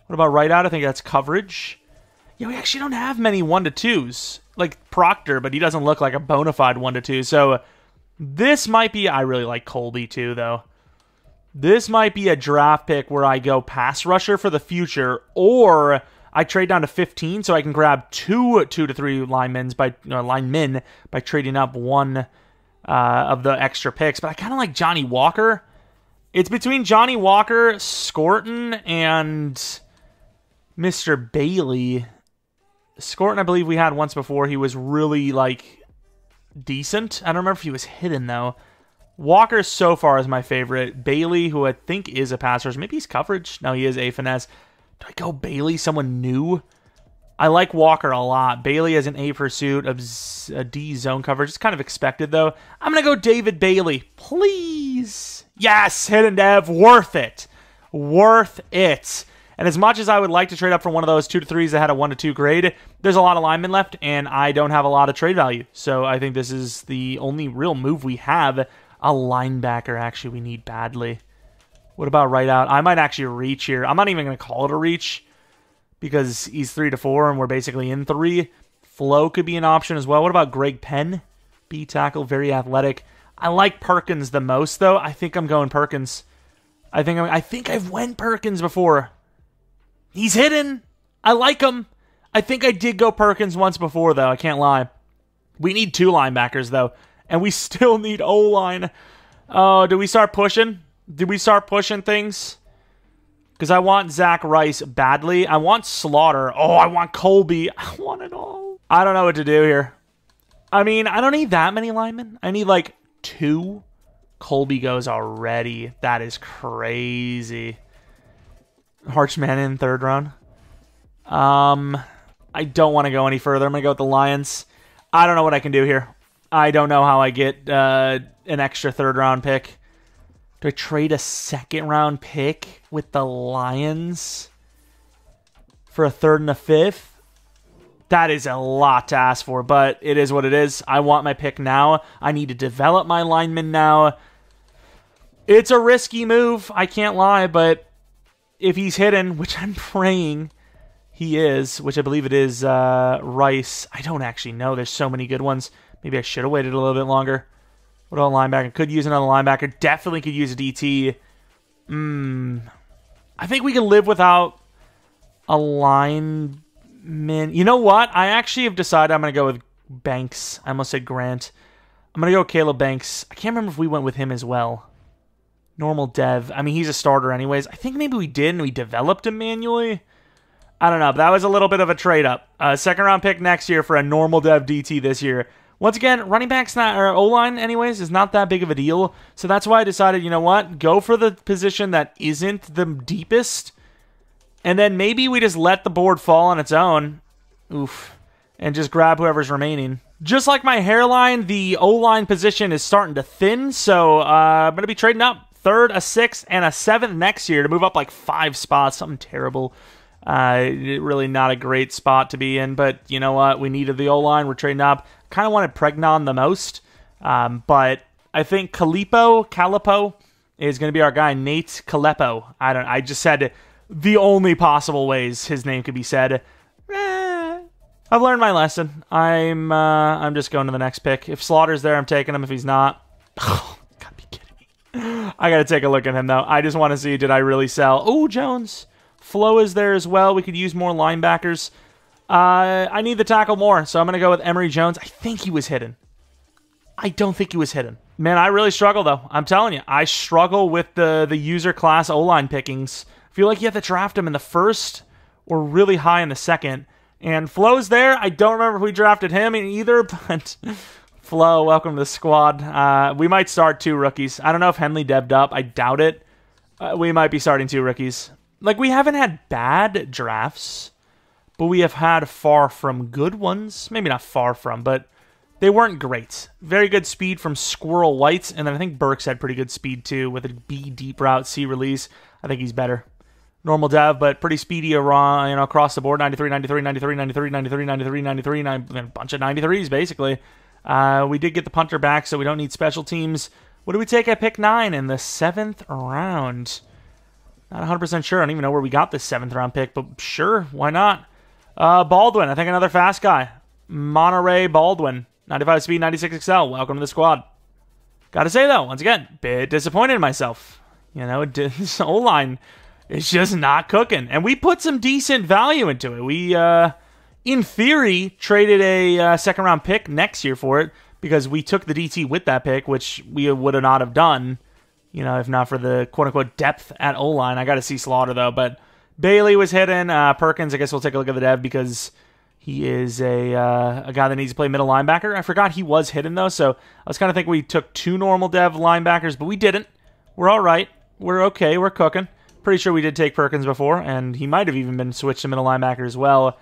What about right out? I think that's coverage. Yeah, we actually don't have many 1 to 2s. Like Proctor, but he doesn't look like a bona fide 1 to 2. So this might be, I really like Colby too, though. This might be a draft pick where I go pass rusher for the future, or I trade down to 15 so I can grab 2 to 3 linemen by trading up one of the extra picks. But I kind of like Johnny Walker. It's between Johnny Walker, Scorton, and Mr. Bailey. Scorton, I believe we had once before. He was really, decent. I don't remember if he was hidden, though. Walker so far is my favorite. Bailey, who I think is a pass rusher. Maybe he's coverage. No, he is a finesse. Do I go Bailey, someone new? I like Walker a lot. Bailey has an A pursuit of a D zone coverage. It's kind of expected, though. I'm going to go David Bailey. Please. Yes, hidden dev. Worth it. Worth it. And as much as I would like to trade up for one of those 2 to 3s that had a 1 to 2 grade, there's a lot of linemen left, and I don't have a lot of trade value. So I think this is the only real move we have. A linebacker, actually, we need badly. What about right out? I might actually reach here. I'm not even going to call it a reach because he's 3 to 4 and we're basically in 3. Flo could be an option as well. What about Greg Penn? B tackle, very athletic. I like Perkins the most, though. I think I'm going Perkins. I think I've went Perkins before. He's hidden. I like him. I think I did go Perkins once before, though. I can't lie. We need 2 linebackers, though. And we still need O-line. Oh, do we start pushing? Did we start pushing things? Because I want Zach Rice badly. I want Slaughter. Oh, I want Colby. I want it all. I don't know what to do here. I mean, I don't need that many linemen. I need like 2. Colby goes already. That is crazy. Harchman in 3rd round. I don't want to go any further. I'm going to go with the Lions. I don't know what I can do here. I don't know how I get an extra 3rd round pick. Do I trade a 2nd round pick with the Lions for a 3rd and a 5th? That is a lot to ask for, but it is what it is. I want my pick now. I need to develop my lineman now. It's a risky move, I can't lie, but if he's hidden, which I'm praying he is, which I believe it is Rice. I don't actually know. There's so many good ones. Maybe I should have waited a little bit longer. What about a linebacker? Could use another linebacker. Definitely could use a DT. I think we can live without a lineman. You know what? I actually have decided I'm going to go with Banks. I almost said Grant. I'm going to go with Caleb Banks. I can't remember if we went with him as well. Normal dev. I mean, he's a starter anyways. I think maybe we did and we developed him manually. I don't know, but that was a little bit of a trade-up. 2nd round pick next year for a normal dev DT this year. Once again, running back's not, or O-line anyways, is not that big of a deal. So that's why I decided, you know what? Go for the position that isn't the deepest. And then maybe we just let the board fall on its own. Oof. And just grab whoever's remaining. Just like my hairline, the O-line position is starting to thin. So I'm going to be trading up 3rd, a 6th, and a 7th next year to move up like 5 spots. Something terrible. Really not a great spot to be in, but you know what? We needed the O-line. We're trading up. Kind of wanted Pregnon the most, but I think Calipo is going to be our guy, Nate Calepo. I just said the only possible ways his name could be said. I've learned my lesson. I'm just going to the next pick. If Slaughter's there, I'm taking him. If he's not, gotta be kidding me. I gotta take a look at him though. I just want to see, did I really sell? Oh, Jones. Flo is there as well. We could use more linebackers. I need the tackle more, so I'm going to go with Emory Jones. I think he was hidden. I don't think he was hidden. Man, I really struggle, though. I'm telling you, I struggle with the user class O-line pickings. I feel like you have to draft him in the 1st or really high in the 2nd. And Flo's there. I don't remember if we drafted him either, but Flo, welcome to the squad. We might start 2 rookies. I don't know if Henley dev'd up. I doubt it. We might be starting 2 rookies. Like, we haven't had bad drafts, but we have had far from good ones. Maybe not far from, but they weren't great. Very good speed from Squirrel White, and then I think Burks had pretty good speed too with a B deep route, C release. I think he's better. Normal dev, but pretty speedy around, across the board. 93, 93, 93, 93, 93, 93, 93, a bunch of 93s basically. We did get the punter back, so we don't need special teams. What do we take at pick 9 in the 7th round? Not 100% sure. I don't even know where we got this 7th round pick, but sure, why not? Baldwin, I think another fast guy. Monterey Baldwin, 95 speed, 96 XL. Welcome to the squad. Gotta say, though, once again, bit disappointed in myself. This O-line is just not cooking. And we put some decent value into it. We, in theory, traded a 2nd round pick next year for it because we took the DT with that pick, which we would not have done, if not for the quote-unquote depth at O-line. I got to see Slaughter, though, but Bailey was hidden. Perkins, I guess we'll take a look at the dev because he is a guy that needs to play middle linebacker. I forgot he was hidden, though, so I was kind of thinking we took 2 normal dev linebackers, but we didn't. We're all right. We're okay. We're cooking. Pretty sure we did take Perkins before, and he might have even been switched to middle linebacker as well.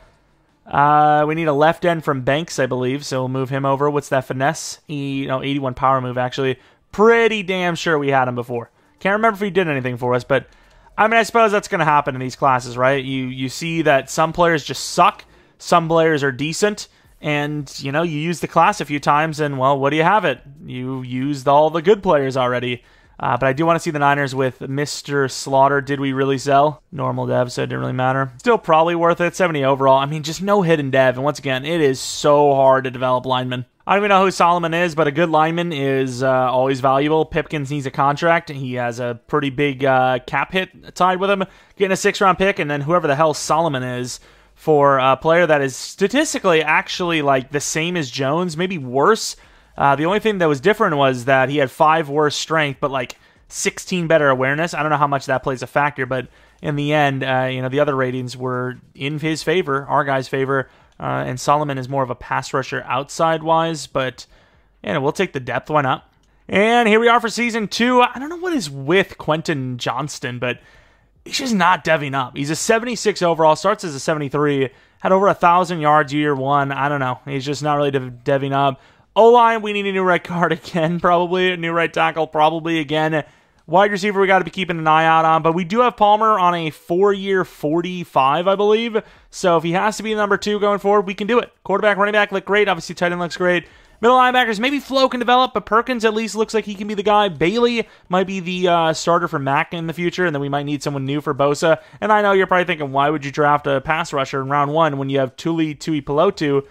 We need a left end from Banks, I believe, so we'll move him over. What's that, finesse? 81 power move, actually. Pretty damn sure we had him before. Can't remember if he did anything for us, but I suppose that's going to happen in these classes, right? You see that some players just suck, some players are decent, And, you know, you use the class a few times, and, well, what do you have it? You used all the good players already. But I do want to see the Niners with Mr. Slaughter. Did we really sell? Normal dev, so it didn't really matter. Still probably worth it. 70 overall. I mean, just no hidden dev. And once again, it is so hard to develop linemen. I don't even know who Solomon is, but a good lineman is always valuable. Pipkins needs a contract. He has a pretty big cap hit tied with him. Getting a 6th-round pick, and then whoever the hell Solomon is for a player that is statistically actually like the same as Jones, maybe worse. The only thing that was different was that he had 5 worse strength, but like 16 better awareness. I don't know how much that plays a factor, but in the end, the other ratings were in his favor, our guy's favor, and Solomon is more of a pass rusher outside-wise, but we'll take the depth. Why not? And here we are for Season 2. I don't know what is with Quentin Johnston, but he's just not deving up. He's a 76 overall, starts as a 73, had over 1,000 yards year 1. I don't know. He's just not really deving up. O-line, we need a new right guard again, probably. A new right tackle, probably again. Wide receiver, we got to be keeping an eye out on. But we do have Palmer on a 4-year 45, I believe. So if he has to be number 2 going forward, we can do it. Quarterback, running back look great. Obviously, tight end looks great. Middle linebackers, maybe Flo can develop, but Perkins at least looks like he can be the guy. Bailey might be the starter for Mack in the future, and then we might need someone new for Bosa. And I know you're probably thinking, why would you draft a pass rusher in round 1 when you have Tuli Tuipulotu?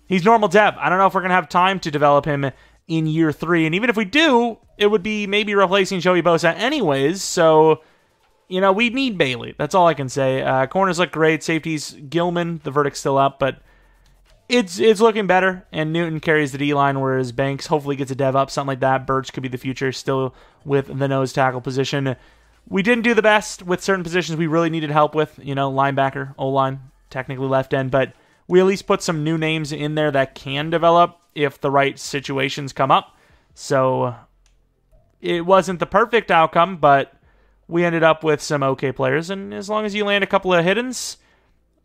He's normal dev. I don't know if we're going to have time to develop him in year 3. And even if we do, it would be maybe replacing Joey Bosa anyways. So, we need Bailey. That's all I can say. Corners look great. Safeties, Gilman. The verdict's still up, but it's looking better. And Newton carries the D-line, whereas Banks hopefully gets a dev up, something like that. Birch could be the future, still with the nose tackle position. We didn't do the best with certain positions we really needed help with. Linebacker, O-line, technically left end, but we at least put some new names in there that can develop if the right situations come up. So it wasn't the perfect outcome, but we ended up with some okay players. And as long as you land a couple of hiddens,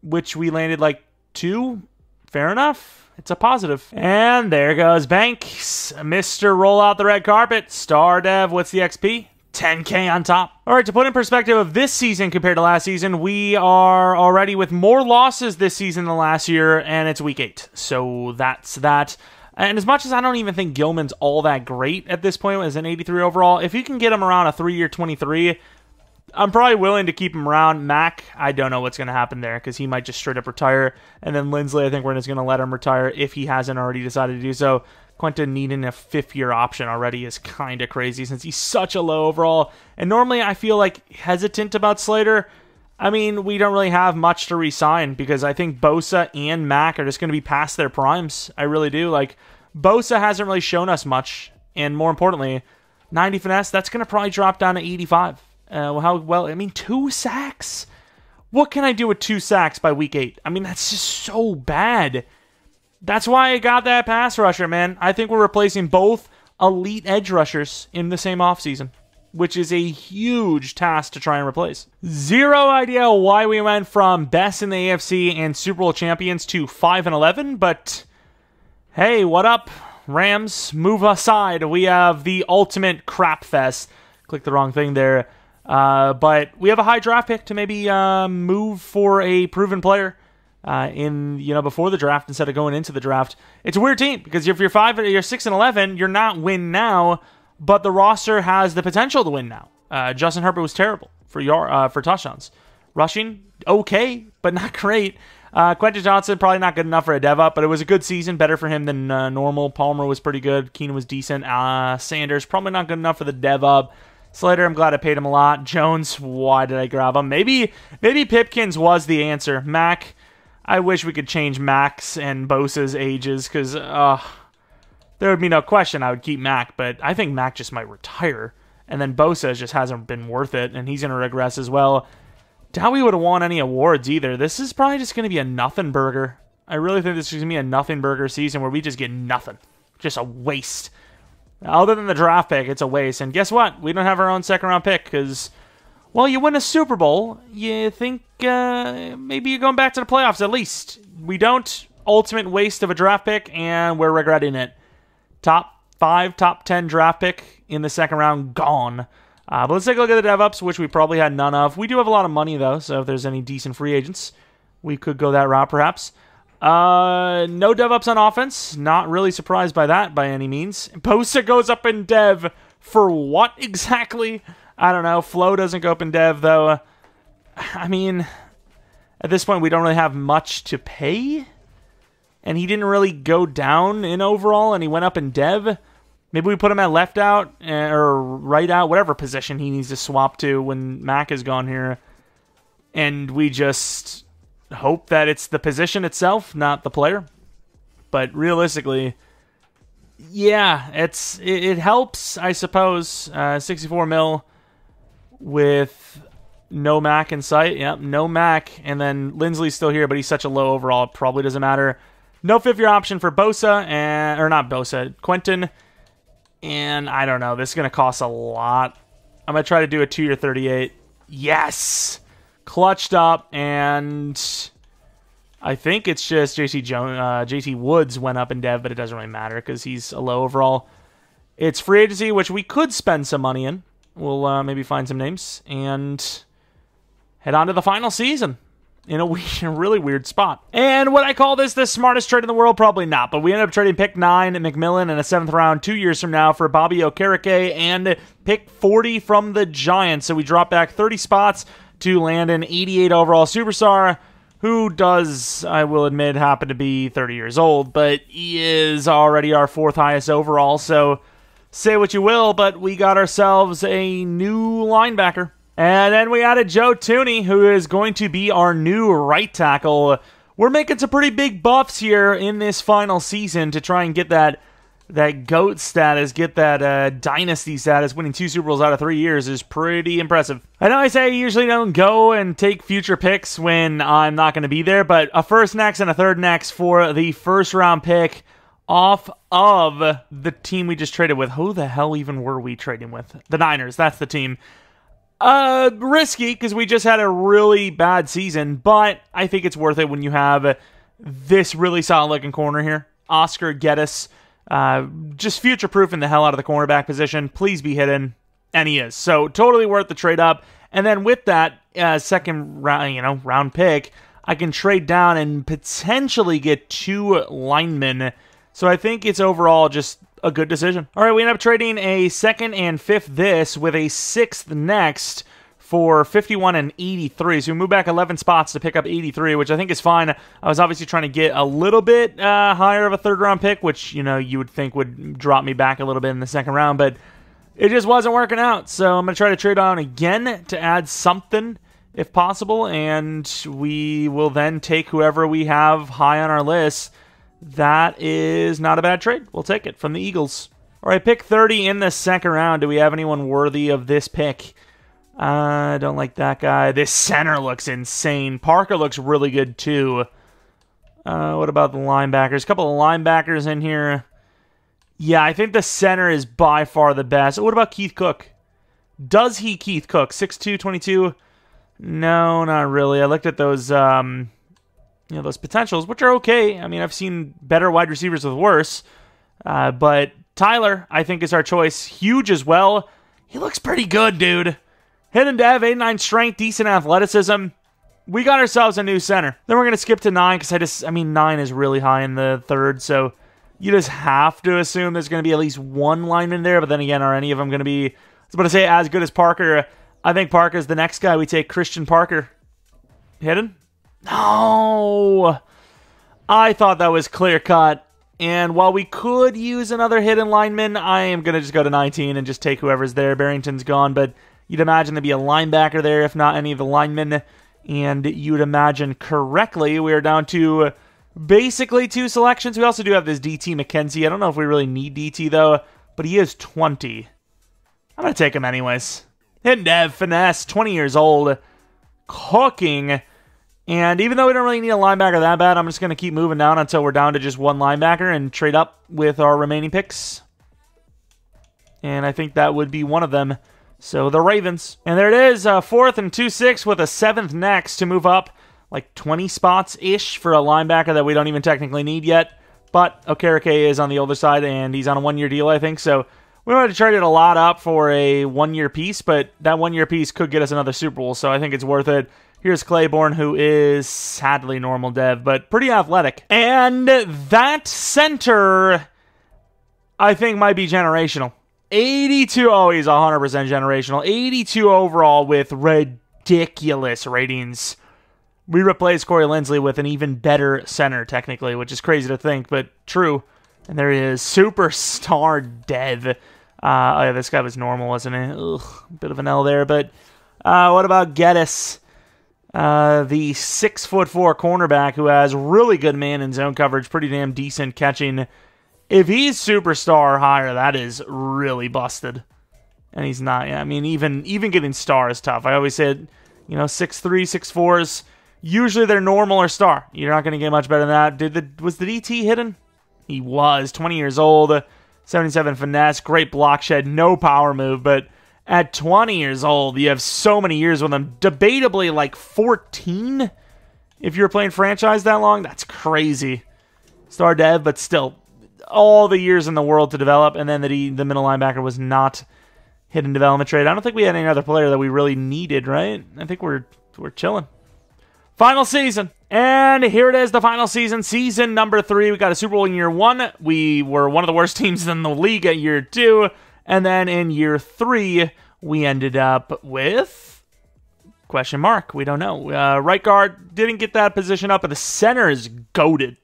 which we landed like 2, fair enough. It's a positive. And there goes Banks. Mr. Roll Out the Red Carpet. Star Dev, what's the XP? 10K on top. All right, to put in perspective of this season compared to last season, we are already with more losses this season than last year, and it's week 8. So that's that. And as much as I don't even think Gilman's all that great at this point as an 83 overall, if you can get him around a 3-year 23, I'm probably willing to keep him around. Mac, I don't know what's going to happen there because he might just straight up retire. And then Lindsley, I think we're just going to let him retire if he hasn't already decided to do so. Quentin needing a 5th-year option already is kind of crazy since he's such a low overall. And normally I feel like hesitant about Slater. I mean, we don't really have much to re-sign because I think Bosa and Mac are just going to be past their primes. I really do. Like, Bosa hasn't really shown us much. And more importantly, 90 finesse, that's going to probably drop down to 85. 2 sacks? What can I do with 2 sacks by week 8? I mean, that's just so bad. That's why I got that pass rusher, man. I think we're replacing both elite edge rushers in the same offseason, which is a huge task to try and replace. Zero idea why we went from best in the AFC and Super Bowl champions to 5-11, but hey, what up, Rams? Move aside. We have the ultimate crap fest. Click the wrong thing there. But we have a high draft pick to maybe move for a proven player. Before the draft instead of going into the draft. It's a weird team because if you're 6-11, you're not win now, but the roster has the potential to win now. Justin Herbert was terrible for touchdowns. Rushing, okay, but not great. Quentin Johnson, probably not good enough for a dev up, but it was a good season, better for him than normal. Palmer was pretty good. Keenan was decent. Sanders, probably not good enough for the dev up. Slater, I'm glad I paid him a lot. Jones, why did I grab him? Maybe Pipkins was the answer. Mac, I wish we could change Mac's and Bosa's ages because there would be no question I would keep Mac, but I think Mac just might retire. And then Bosa just hasn't been worth it, and he's going to regress as well. Doubt we would have won any awards either. This is probably just going to be a nothing burger. I really think this is going to be a nothing burger season where we just get nothing. Just a waste. Other than the draft pick, it's a waste. And guess what? We don't have our own second-round pick because, well, you win a Super Bowl, you think maybe you're going back to the playoffs at least. We don't. Ultimate waste of a draft pick, and we're regretting it. Top 5, top 10 draft pick in the second round, gone. But let's take a look at the dev-ups, which we probably had none of. We do have a lot of money, though, so if there's any decent free agents, we could go that route, perhaps. No dev ups on offense. Not really surprised by that by any means. Bosa goes up in dev for what exactly? I don't know. Flo doesn't go up in dev, though. I mean, at this point, we don't really have much to pay. And he didn't really go down in overall, and he went up in dev. Maybe we put him at left out or right out, whatever position he needs to swap to when Mac is gone here. And we just hope that it's the position itself, not the player. But realistically, yeah, it helps, I suppose. 64 mil with no Mac in sight. Yep, no Mac. And then Lindsley's still here, but he's such a low overall, it probably doesn't matter. No fifth-year option for Bosa, or not Bosa, Quentin. And I don't know, this is going to cost a lot. I'm going to try to do a 2-year 38. Yes! Clutched up, and I think it's just JT Woods went up in dev, but it doesn't really matter because he's a low overall. It's free agency, which we could spend some money in. We'll maybe find some names and head on to the final season in a really weird spot. And would I call this the smartest trade in the world? Probably not, but we ended up trading pick 9 at McMillan in a 7th round 2 years from now for Bobby Okereke and pick 40 from the Giants. So we drop back 30 spots to land an 88 overall superstar who does, I will admit, happen to be 30 years old, but he is already our 4th highest overall, so say what you will, but we got ourselves a new linebacker. And then we added Joe Tooney, who is going to be our new right tackle. We're making some pretty big buffs here in this final season to try and get that GOAT status, get that dynasty status. Winning 2 Super Bowls out of 3 years is pretty impressive. I know I say I usually don't go and take future picks when I'm not going to be there, but a first next and a third next for the first round pick off of the team we just traded with. Who the hell even were we trading with? The Niners, that's the team. Risky, because we just had a really bad season, but I think it's worth it when you have this really solid-looking corner here. Oscar Geddes, just future-proofing the hell out of the cornerback position. Please be hidden, and he is. So totally worth the trade-up. And then with that second round, round pick, I can trade down and potentially get 2 linemen. So I think it's overall just a good decision. All right, we end up trading a 2nd and 5th this with a 6th next for 51 and 83. So we move back 11 spots to pick up 83, which I think is fine. I was obviously trying to get a little bit higher of a 3rd round pick, which, you would think would drop me back a little bit in the 2nd round, but it just wasn't working out. So I'm going to try to trade on again to add something if possible, and we will then take whoever we have high on our list. That is not a bad trade. We'll take it from the Eagles. All right, pick 30 in the 2nd round. Do we have anyone worthy of this pick? I don't like that guy. This center looks insane. Parker looks really good, too. What about the linebackers? A couple of linebackers in here. Yeah, I think the center is by far the best. What about Keith Cook? Does he Keith Cook? 6'2", 22? No, not really. I looked at those... those potentials, which are okay. I mean, I've seen better wide receivers with worse. But Tyler, I think, is our choice. Huge as well. He looks pretty good, dude. Hidden dev, 89 strength, decent athleticism. We got ourselves a new center. Then we're going to skip to 9 because 9 is really high in the 3rd. So you just have to assume there's going to be at least 1 lineman there. But then again, are any of them going to be, I was about to say, as good as Parker? I think Parker's the next guy we take, Christian Parker. Hidden? No! I thought that was clear-cut. And while we could use another hidden lineman, I am going to just go to 19 and just take whoever's there. Barrington's gone, but you'd imagine there'd be a linebacker there, if not any of the linemen. And you'd imagine correctly, we're down to basically 2 selections. We also do have this DT McKenzie. I don't know if we really need DT, though, but he is 20. I'm going to take him anyways. Hidden dev, finesse, 20 years old, cooking. And even though we don't really need a linebacker that bad, I'm just going to keep moving down until we're down to just 1 linebacker and trade up with our remaining picks. And I think that would be one of them. So the Ravens. And there it is, 4th and 2-6 with a 7th next to move up like 20 spots-ish for a linebacker that we don't even technically need yet. But Okereke is on the older side, and he's on a 1-year deal, I think. So we wanted to trade it a lot up for a 1-year piece, but that 1-year piece could get us another Super Bowl, so I think it's worth it. Here's Claiborne, who is sadly normal dev, but pretty athletic. And that center, I think, might be generational. 82, oh, he's 100% generational. 82 overall with ridiculous ratings. We replaced Corey Linsley with an even better center, technically, which is crazy to think, but true. And there he is, superstar dev. Oh yeah, this guy was normal, wasn't he? Ugh, bit of an L there, but what about Geddes? The 6'4" cornerback who has really good man and zone coverage, pretty damn decent catching. If he's superstar or higher, that is really busted. And he's not. Yeah, I mean, even getting star is tough. I always said, 6'3", 6'4s, usually they're normal or star. You're not going to get much better than that. Was the DT hidden? He was. 20 years old, 77 finesse, great block shed, no power move, but at 20 years old, you have so many years with him. Debatably like 14 if you're playing franchise that long. That's crazy. Star dev, but still, all the years in the world to develop, and then the middle linebacker was not hidden development trade. I don't think we had any other player that we really needed, right? I think we're chilling. Final season. And here it is, the final season. Season number 3. We got a Super Bowl in year 1. We were one of the worst teams in the league at year 2. And then in year 3, we ended up with... question mark. We don't know. Right guard didn't get that position up, but the center is goated.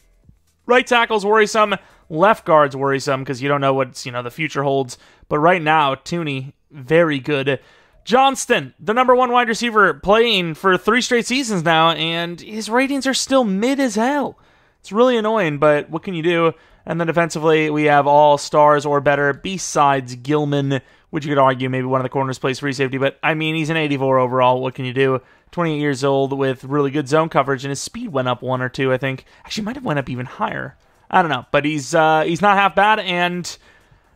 Right tackle's worrisome. Left guard's worrisome because you don't know what the future holds. But right now, Tooney, very good. Johnston, the number 1 wide receiver, playing for 3 straight seasons now, and his ratings are still mid as hell. It's really annoying, but what can you do? And then defensively, we have all stars or better, besides Gilman, which you could argue maybe one of the corners plays free safety, but I mean, he's an 84 overall. What can you do? 28 years old with really good zone coverage, and his speed went up 1 or 2, I think. Actually, might have went up even higher. I don't know, but he's not half bad, and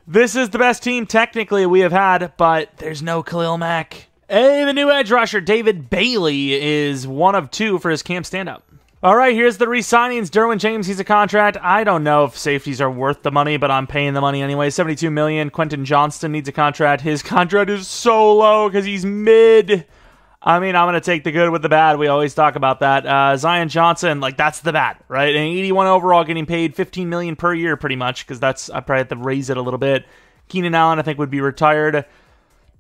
this is the best team technically we have had, but there's no Khalil Mack. Hey, the new edge rusher, David Bailey, is 1 of 2 for his camp standout. All right, here's the re-signings. Derwin James, he's a contract. I don't know if safeties are worth the money, but I'm paying the money anyway. $72 million. Quentin Johnston needs a contract. His contract is so low because he's mid. I mean, I'm going to take the good with the bad. We always talk about that. Zion Johnson, that's the bad, right? And 81 overall, getting paid $15 million per year pretty much, because I probably have to raise it a little bit. Keenan Allen, I think, would be retired.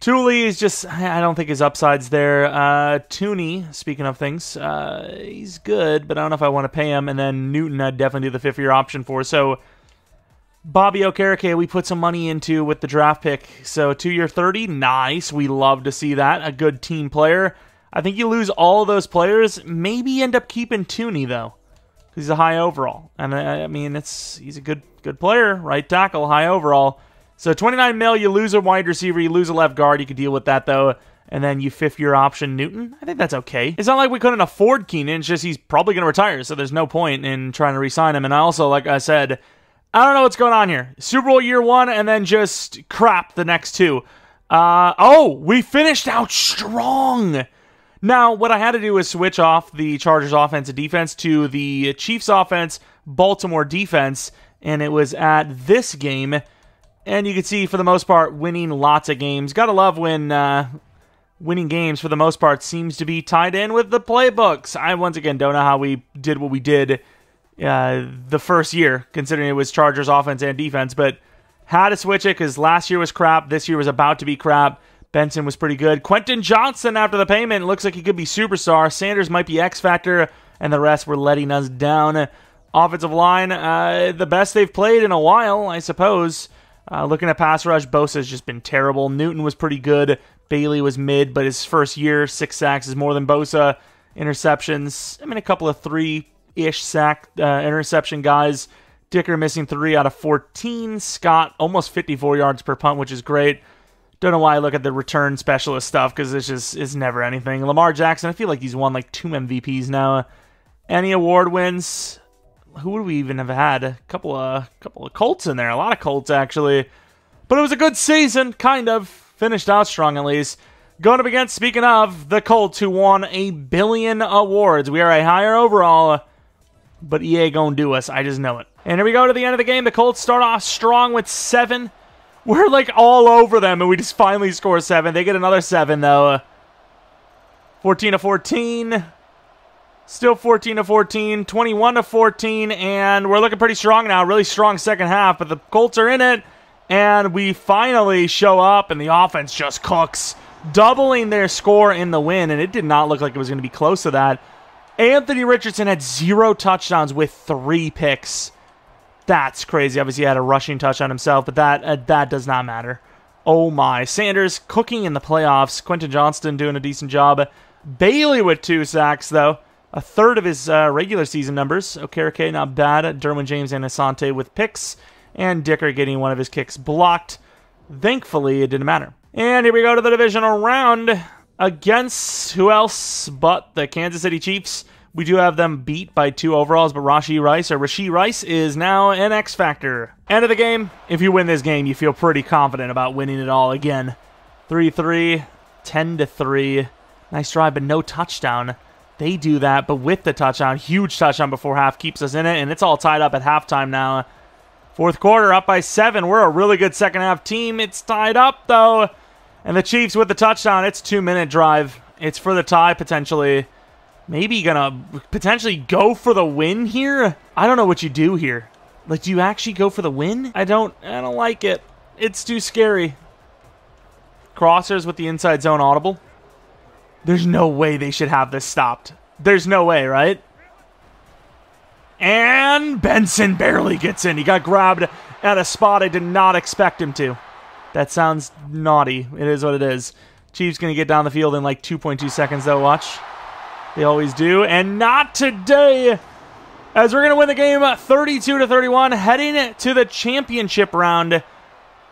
Tooley is just, I don't think his upside's there. Tooney, speaking of things, he's good, but I don't know if I want to pay him. And then Newton, I'd definitely do the 5th-year option for. So Bobby Okereke, we put some money into with the draft pick. So 2-year 30, nice. We love to see that. A good team player. I think you lose all of those players. Maybe end up keeping Tooney, though, because he's a high overall. And I mean, he's a good player, right tackle, high overall. So 29 mil, you lose a wide receiver, you lose a left guard, you could deal with that though. And then you 5th-year option Newton. I think that's okay. It's not like we couldn't afford Keenan, it's just he's probably going to retire, so there's no point in trying to re-sign him. And I also, like I said, I don't know what's going on here. Super Bowl year 1 and then just crap the next 2. We finished out strong. Now, what I had to do was switch off the Chargers offense and defense to the Chiefs offense, Baltimore defense, and it was at this game. And you can see, for the most part, winning lots of games. Gotta love when winning games, for the most part, seems to be tied in with the playbooks. I, once again, don't know how we did what we did the first year, considering it was Chargers offense and defense, but had to switch it because last year was crap. This year was about to be crap. Benson was pretty good. Quentin Johnson, after the payment, looks like he could be superstar. Sanders might be X-Factor, and the rest were letting us down. Offensive line, the best they've played in a while, I suppose. Looking at pass rush, Bosa's just been terrible. Newton was pretty good. Bailey was mid, but his first year, 6 sacks is more than Bosa. Interceptions, I mean, a couple of 3-ish sack interception guys. Dicker missing 3 out of 14. Scott, almost 54 yards per punt, which is great. Don't know why I look at the return specialist stuff, because it's never anything. Lamar Jackson, I feel like he's won 2 MVPs now. Any award wins? Who would we even have had? A couple of Colts in there. A lot of Colts, actually. But it was a good season, kind of. Finished out strong, at least. Going up against, speaking of, the Colts, who won 1 billion awards. We are a higher overall, but EA gonna do us. I just know it. And here we go to the end of the game. The Colts start off strong with 7. We're all over them, and we just finally score 7. They get another 7, though. 14-14. Still 14-14. 21-14. And we're looking pretty strong now. Really strong second half. But the Colts are in it. And we finally show up. And the offense just cooks. Doubling their score in the win. And it did not look like it was going to be close to that. Anthony Richardson had 0 touchdowns with 3 picks. That's crazy. Obviously, he had a rushing touchdown himself. But that does not matter. Oh my. Sanders cooking in the playoffs. Quentin Johnston doing a decent job. Bailey with 2 sacks, though. A third of his regular season numbers. Okereke, not bad. Derwin James and Asante with picks. And Dicker getting one of his kicks blocked. Thankfully, it didn't matter. And here we go to the divisional round against who else but the Kansas City Chiefs. We do have them beat by 2 overalls, but Rashee Rice is now an X Factor. End of the game. If you win this game, you feel pretty confident about winning it all again. 3-3, 10-3. Nice drive, but no touchdown. They do that, but with the touchdown, huge touchdown before half keeps us in it, and it's all tied up at halftime now. Fourth quarter, up by 7. We're a really good second half team. It's tied up, though. And the Chiefs with the touchdown. It's a 2-minute drive. It's for the tie, potentially. Maybe gonna potentially go for the win here? I don't know what you do here. Like, do you actually go for the win? I don't like it. It's too scary. Crossers with the inside zone audible. There's no way they should have this stopped. There's no way, right? And Benson barely gets in. He got grabbed at a spot I did not expect him to. That sounds naughty. It is what it is. Chiefs going to get down the field in like 2.2 seconds, though. Watch. They always do. And not today, as we're going to win the game 32-31, heading to the championship round.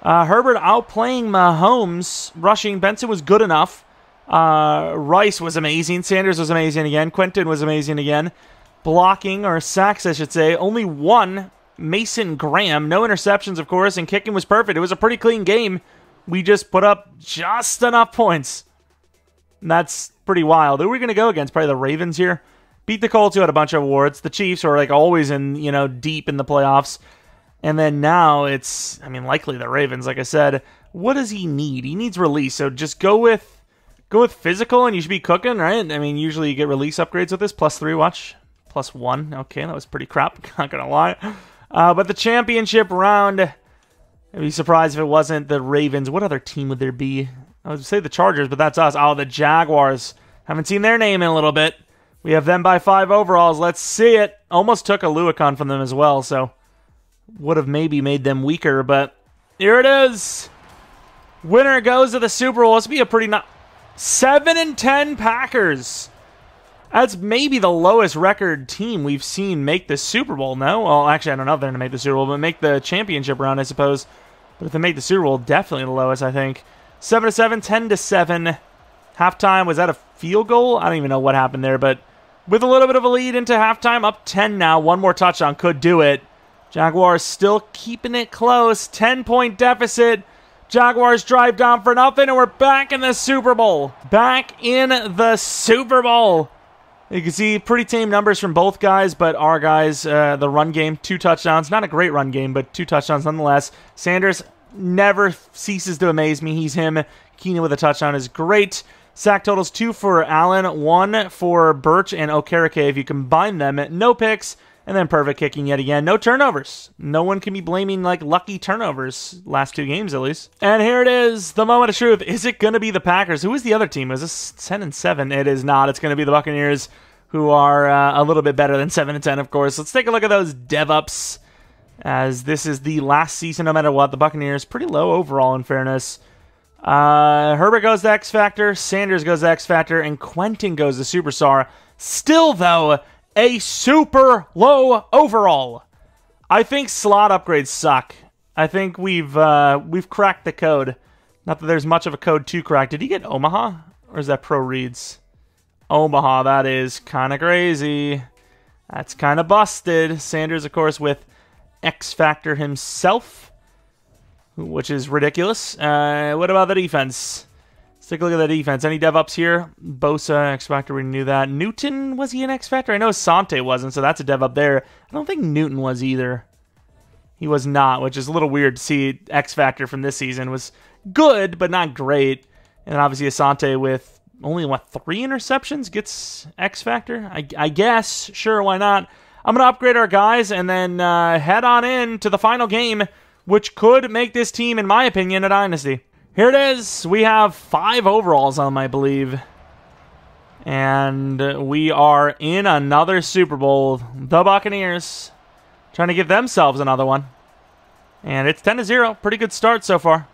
Herbert outplaying Mahomes. Rushing. Benson was good enough. Rice was amazing. Sanders was amazing again. Quentin was amazing again. Blocking, or sacks I should say, only 1. Mason Graham, no interceptions of course, and kicking was perfect. It was a pretty clean game. We just put up just enough points. And that's pretty wild. Who are we going to go against? Probably the Ravens here. Beat the Colts, who had a bunch of awards. The Chiefs are like always in, deep in the playoffs. And then now it's, likely the Ravens, like I said. What does he need? He needs release, so just go with physical and you should be cooking, right? Usually you get release upgrades with this. +3, watch. +1. Okay, that was pretty crap. Not going to lie. But the championship round, I'd be surprised if it wasn't the Ravens. What other team would there be? I would say the Chargers, but that's us. Oh, the Jaguars. Haven't seen their name in a little bit. We have them by 5 overalls. Let's see it. Almost took a Luacon from them as well, so would have maybe made them weaker, but here it is. Winner goes to the Super Bowl. This would be a pretty 7-10 Packers. That's maybe the lowest record team we've seen make the Super Bowl, no? Well, actually, I don't know if they're going to make the Super Bowl, but make the championship round, I suppose. But if they make the Super Bowl, definitely the lowest, I think. 7-7, 10-7. Halftime, was that a field goal? I don't even know what happened there, but with a little bit of a lead into halftime, up 10 now. One more touchdown could do it. Jaguars still keeping it close. 10-point deficit. Jaguars drive down for nothing, and we're back in the Super Bowl. Back in the Super Bowl. You can see pretty tame numbers from both guys, but our guys, the run game, 2 touchdowns. Not a great run game, but 2 touchdowns nonetheless. Sanders never ceases to amaze me. He's him. Keenan with a touchdown is great. Sack totals 2 for Allen, 1 for Birch and Okereke. If you combine them, no picks, and then perfect kicking yet again. No turnovers. No one can be blaming lucky turnovers last 2 games at least. And here it is, the moment of truth. Is it going to be the Packers? Who is the other team? Is this 10-7? It is not. It's going to be the Buccaneers, who are a little bit better than 7-10, of course. Let's take a look at those dev-ups, as this is the last season no matter what. The Buccaneers, pretty low overall in fairness. Herbert goes to X Factor, Sanders goes to X Factor, and Quentin goes to Superstar. Still, though, a super low overall. I think slot upgrades suck. I think we've cracked the code. Not that there's much of a code to crack. Did he get Omaha? Or is that Pro Reads? Omaha, that is kind of crazy. That's kind of busted. Sanders, of course, with X Factor himself, which is ridiculous. What about the defense? Let's take a look at the defense. Any dev ups here? Bosa, X Factor, we knew that. Newton, was he an X Factor? I know Sante wasn't, so that's a dev up there. I don't think Newton was either. He was not, which is a little weird to see. X Factor from this season was good, but not great. And obviously Asante with only, 3 interceptions gets X Factor? I guess. Sure, why not? I'm going to upgrade our guys and then head on in to the final game, which could make this team, in my opinion, a dynasty. Here it is. We have 5 overalls on them, I believe. And we are in another Super Bowl. The Buccaneers trying to give themselves another one. And it's 10-0. Pretty good start so far.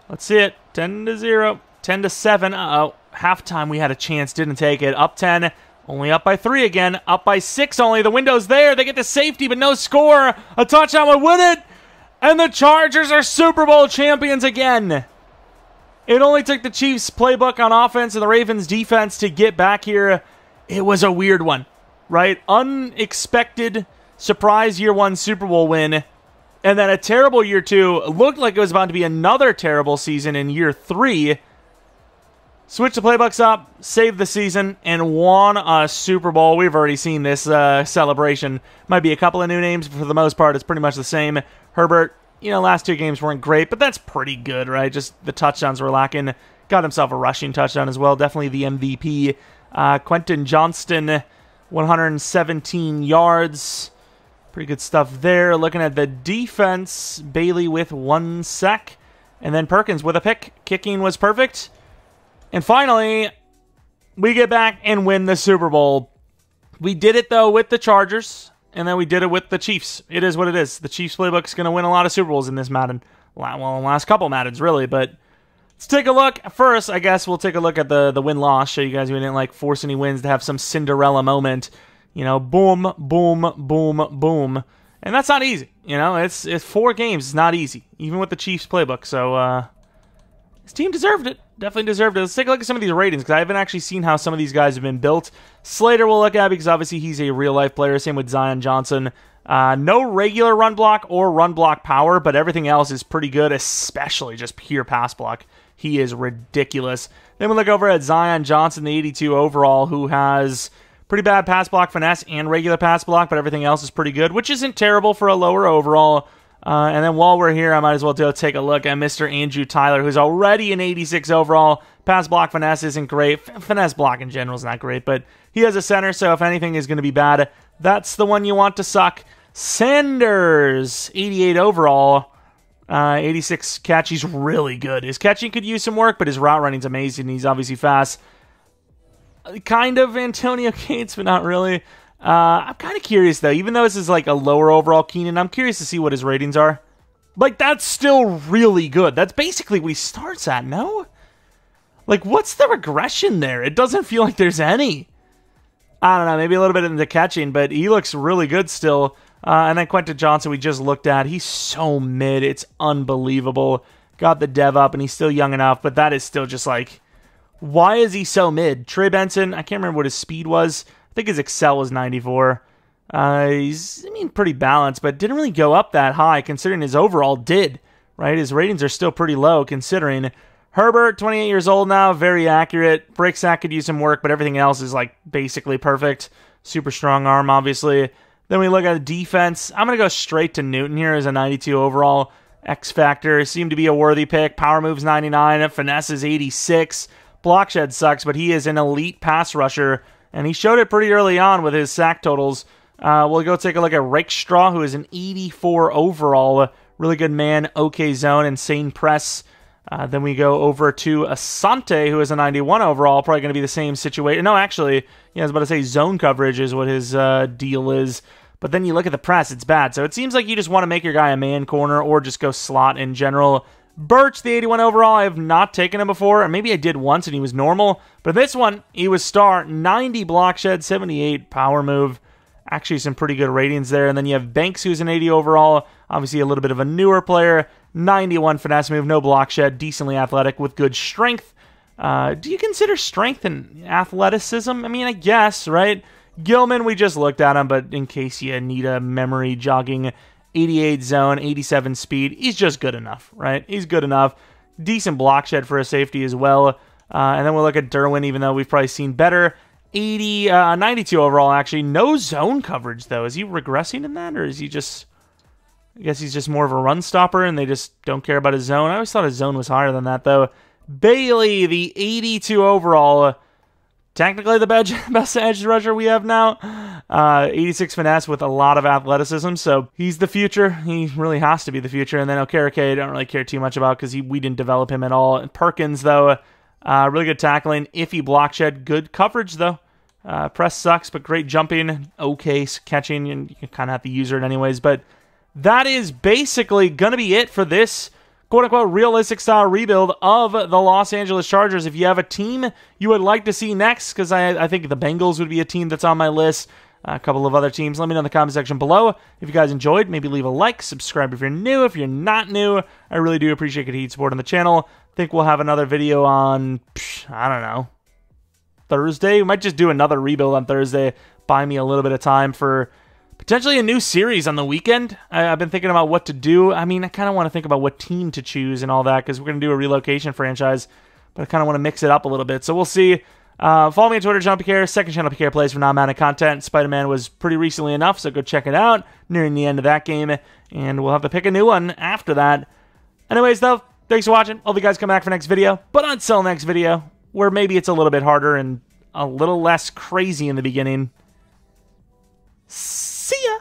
Let's see it. 10-0. 10-7. Uh-oh. Halftime we had a chance. Didn't take it. Up 10. Only up by 3 again. Up by 6 only. The window's there. They get the safety, but no score. A touchdown would win it. And the Chargers are Super Bowl champions again. It only took the Chiefs' playbook on offense and the Ravens' defense to get back here. It was a weird one, right? Unexpected surprise year 1 Super Bowl win. And then a terrible year 2. Looked like it was about to be another terrible season in year 3. Switched the playbooks up, saved the season, and won a Super Bowl. We've already seen this celebration. Might be a couple of new names, but for the most part, it's pretty much the same. Herbert, last 2 games weren't great, but that's pretty good, right? Just the touchdowns were lacking. Got himself a rushing touchdown as well. Definitely the MVP. Quentin Johnston, 117 yards. Pretty good stuff there. Looking at the defense, Bailey with 1 sack. And then Perkins with a pick. Kicking was perfect. And finally, we get back and win the Super Bowl. We did it, though, with the Chargers. And then we did it with the Chiefs. It is what it is. The Chiefs playbook's going to win a lot of Super Bowls in this Madden. Well, the last couple Maddens, really. But let's take a look. First, I guess we'll take a look at the win-loss. Show you guys we didn't force any wins to have some Cinderella moment. Boom, boom, boom, boom. And that's not easy. It's 4 games. It's not easy, even with the Chiefs playbook. So this team deserved it. Definitely deserved it. Let's take a look at some of these ratings, because I haven't actually seen how some of these guys have been built. Slater we'll look at, because obviously he's a real-life player. Same with Zion Johnson. No regular run block or run block power, but everything else is pretty good, especially just pure pass block. He is ridiculous. Then we look over at Zion Johnson, the 82 overall, who has pretty bad pass block finesse and regular pass block, but everything else is pretty good, which isn't terrible for a lower overall. And then while we're here, I might as well take a look at Mr. Andrew Tyler, who's already an 86 overall. Pass block finesse isn't great. Finesse block in general is not great, but he has a center, so if anything is going to be bad, that's the one you want to suck. Sanders, 88 overall. 86 catch. He's really good. His catching could use some work, but his route running's amazing. He's obviously fast. Kind of Antonio Gates, but not really. I'm kind of curious, though. Even though this is a lower overall Keenan, I'm curious to see what his ratings are. That's still really good. That's basically what he starts at, no? What's the regression there? It doesn't feel like there's any. I don't know, maybe a little bit into catching, but he looks really good still. And then Quentin Johnson we just looked at. He's so mid. It's unbelievable. Got the dev up, and he's still young enough, but that is still just why is he so mid? Trey Benson, I can't remember what his speed was. I think his Excel was 94. He's, pretty balanced, but didn't really go up that high considering his overall did, right? His ratings are still pretty low considering. Herbert, 28 years old now, very accurate. Break sack could use some work, but everything else is basically perfect. Super strong arm, obviously. Then we look at the defense. I'm going to go straight to Newton here as a 92 overall. X Factor seemed to be a worthy pick. Power move's 99. Finesse is 86. Block shed sucks, but he is an elite pass rusher. And he showed it pretty early on with his sack totals. We'll go take a look at Rakestraw, who is an 84 overall. Really good man, okay zone, insane press. Then we go over to Asante, who is a 91 overall. Probably going to be the same situation. No, actually, I was about to say zone coverage is what his deal is. But then you look at the press, it's bad. So it seems like you just want to make your guy a man corner or just go slot in general. Birch, the 81 overall, I have not taken him before, or maybe I did once and he was normal, but this one, he was star, 90 block shed, 78 power move, actually some pretty good ratings there, and then you have Banks, who's an 80 overall, obviously a little bit of a newer player, 91 finesse move, no block shed, decently athletic with good strength. Do you consider strength and athleticism? I guess, right? Gilman, we just looked at him, but in case you need a memory jogging, 88 zone, 87 speed. He's just good enough, right? He's good enough. Decent block shed for a safety as well. And then we'll look at Derwin, even though we've probably seen better. 92 overall, actually. No zone coverage, though. Is he regressing in that, or is he just... I guess he's just more of a run stopper, and they just don't care about his zone. I always thought his zone was higher than that, though. Bailey, the 82 overall. Technically the best edge rusher we have now. 86 finesse with a lot of athleticism, so he's the future. He really has to be the future. And then Okereke, I don't really care too much about because we didn't develop him at all. And Perkins, though, really good tackling. Iffy block shed. Good coverage, though. Press sucks, but great jumping. Okay catching, and you kind of have to use it anyways. But that is basically going to be it for this quote-unquote realistic style rebuild of the Los Angeles Chargers. If you have a team you would like to see next, because I think the Bengals would be a team that's on my list, a couple of other teams, let me know in the comment section below. If you guys enjoyed, maybe leave a like, subscribe if you're new. If you're not new, I really do appreciate continued support on the channel. I think we'll have another video on, I don't know, Thursday. We might just do another rebuild on Thursday. Buy me a little bit of time for potentially a new series on the weekend. I've been thinking about what to do. I mean, I kind of want to think about what team to choose and all that because we're going to do a relocation franchise, but I kind of want to mix it up a little bit. So we'll see. Follow me on Twitter, Jeromepkr. Second channel, PK Plays for non-Madden content. Spider-Man was pretty recently enough, so go check it out. Nearing the end of that game, and we'll have to pick a new one after that. Anyways, though, thanks for watching. Hope you guys come back for next video. But until next video, where maybe it's a little bit harder and a little less crazy in the beginning. See ya!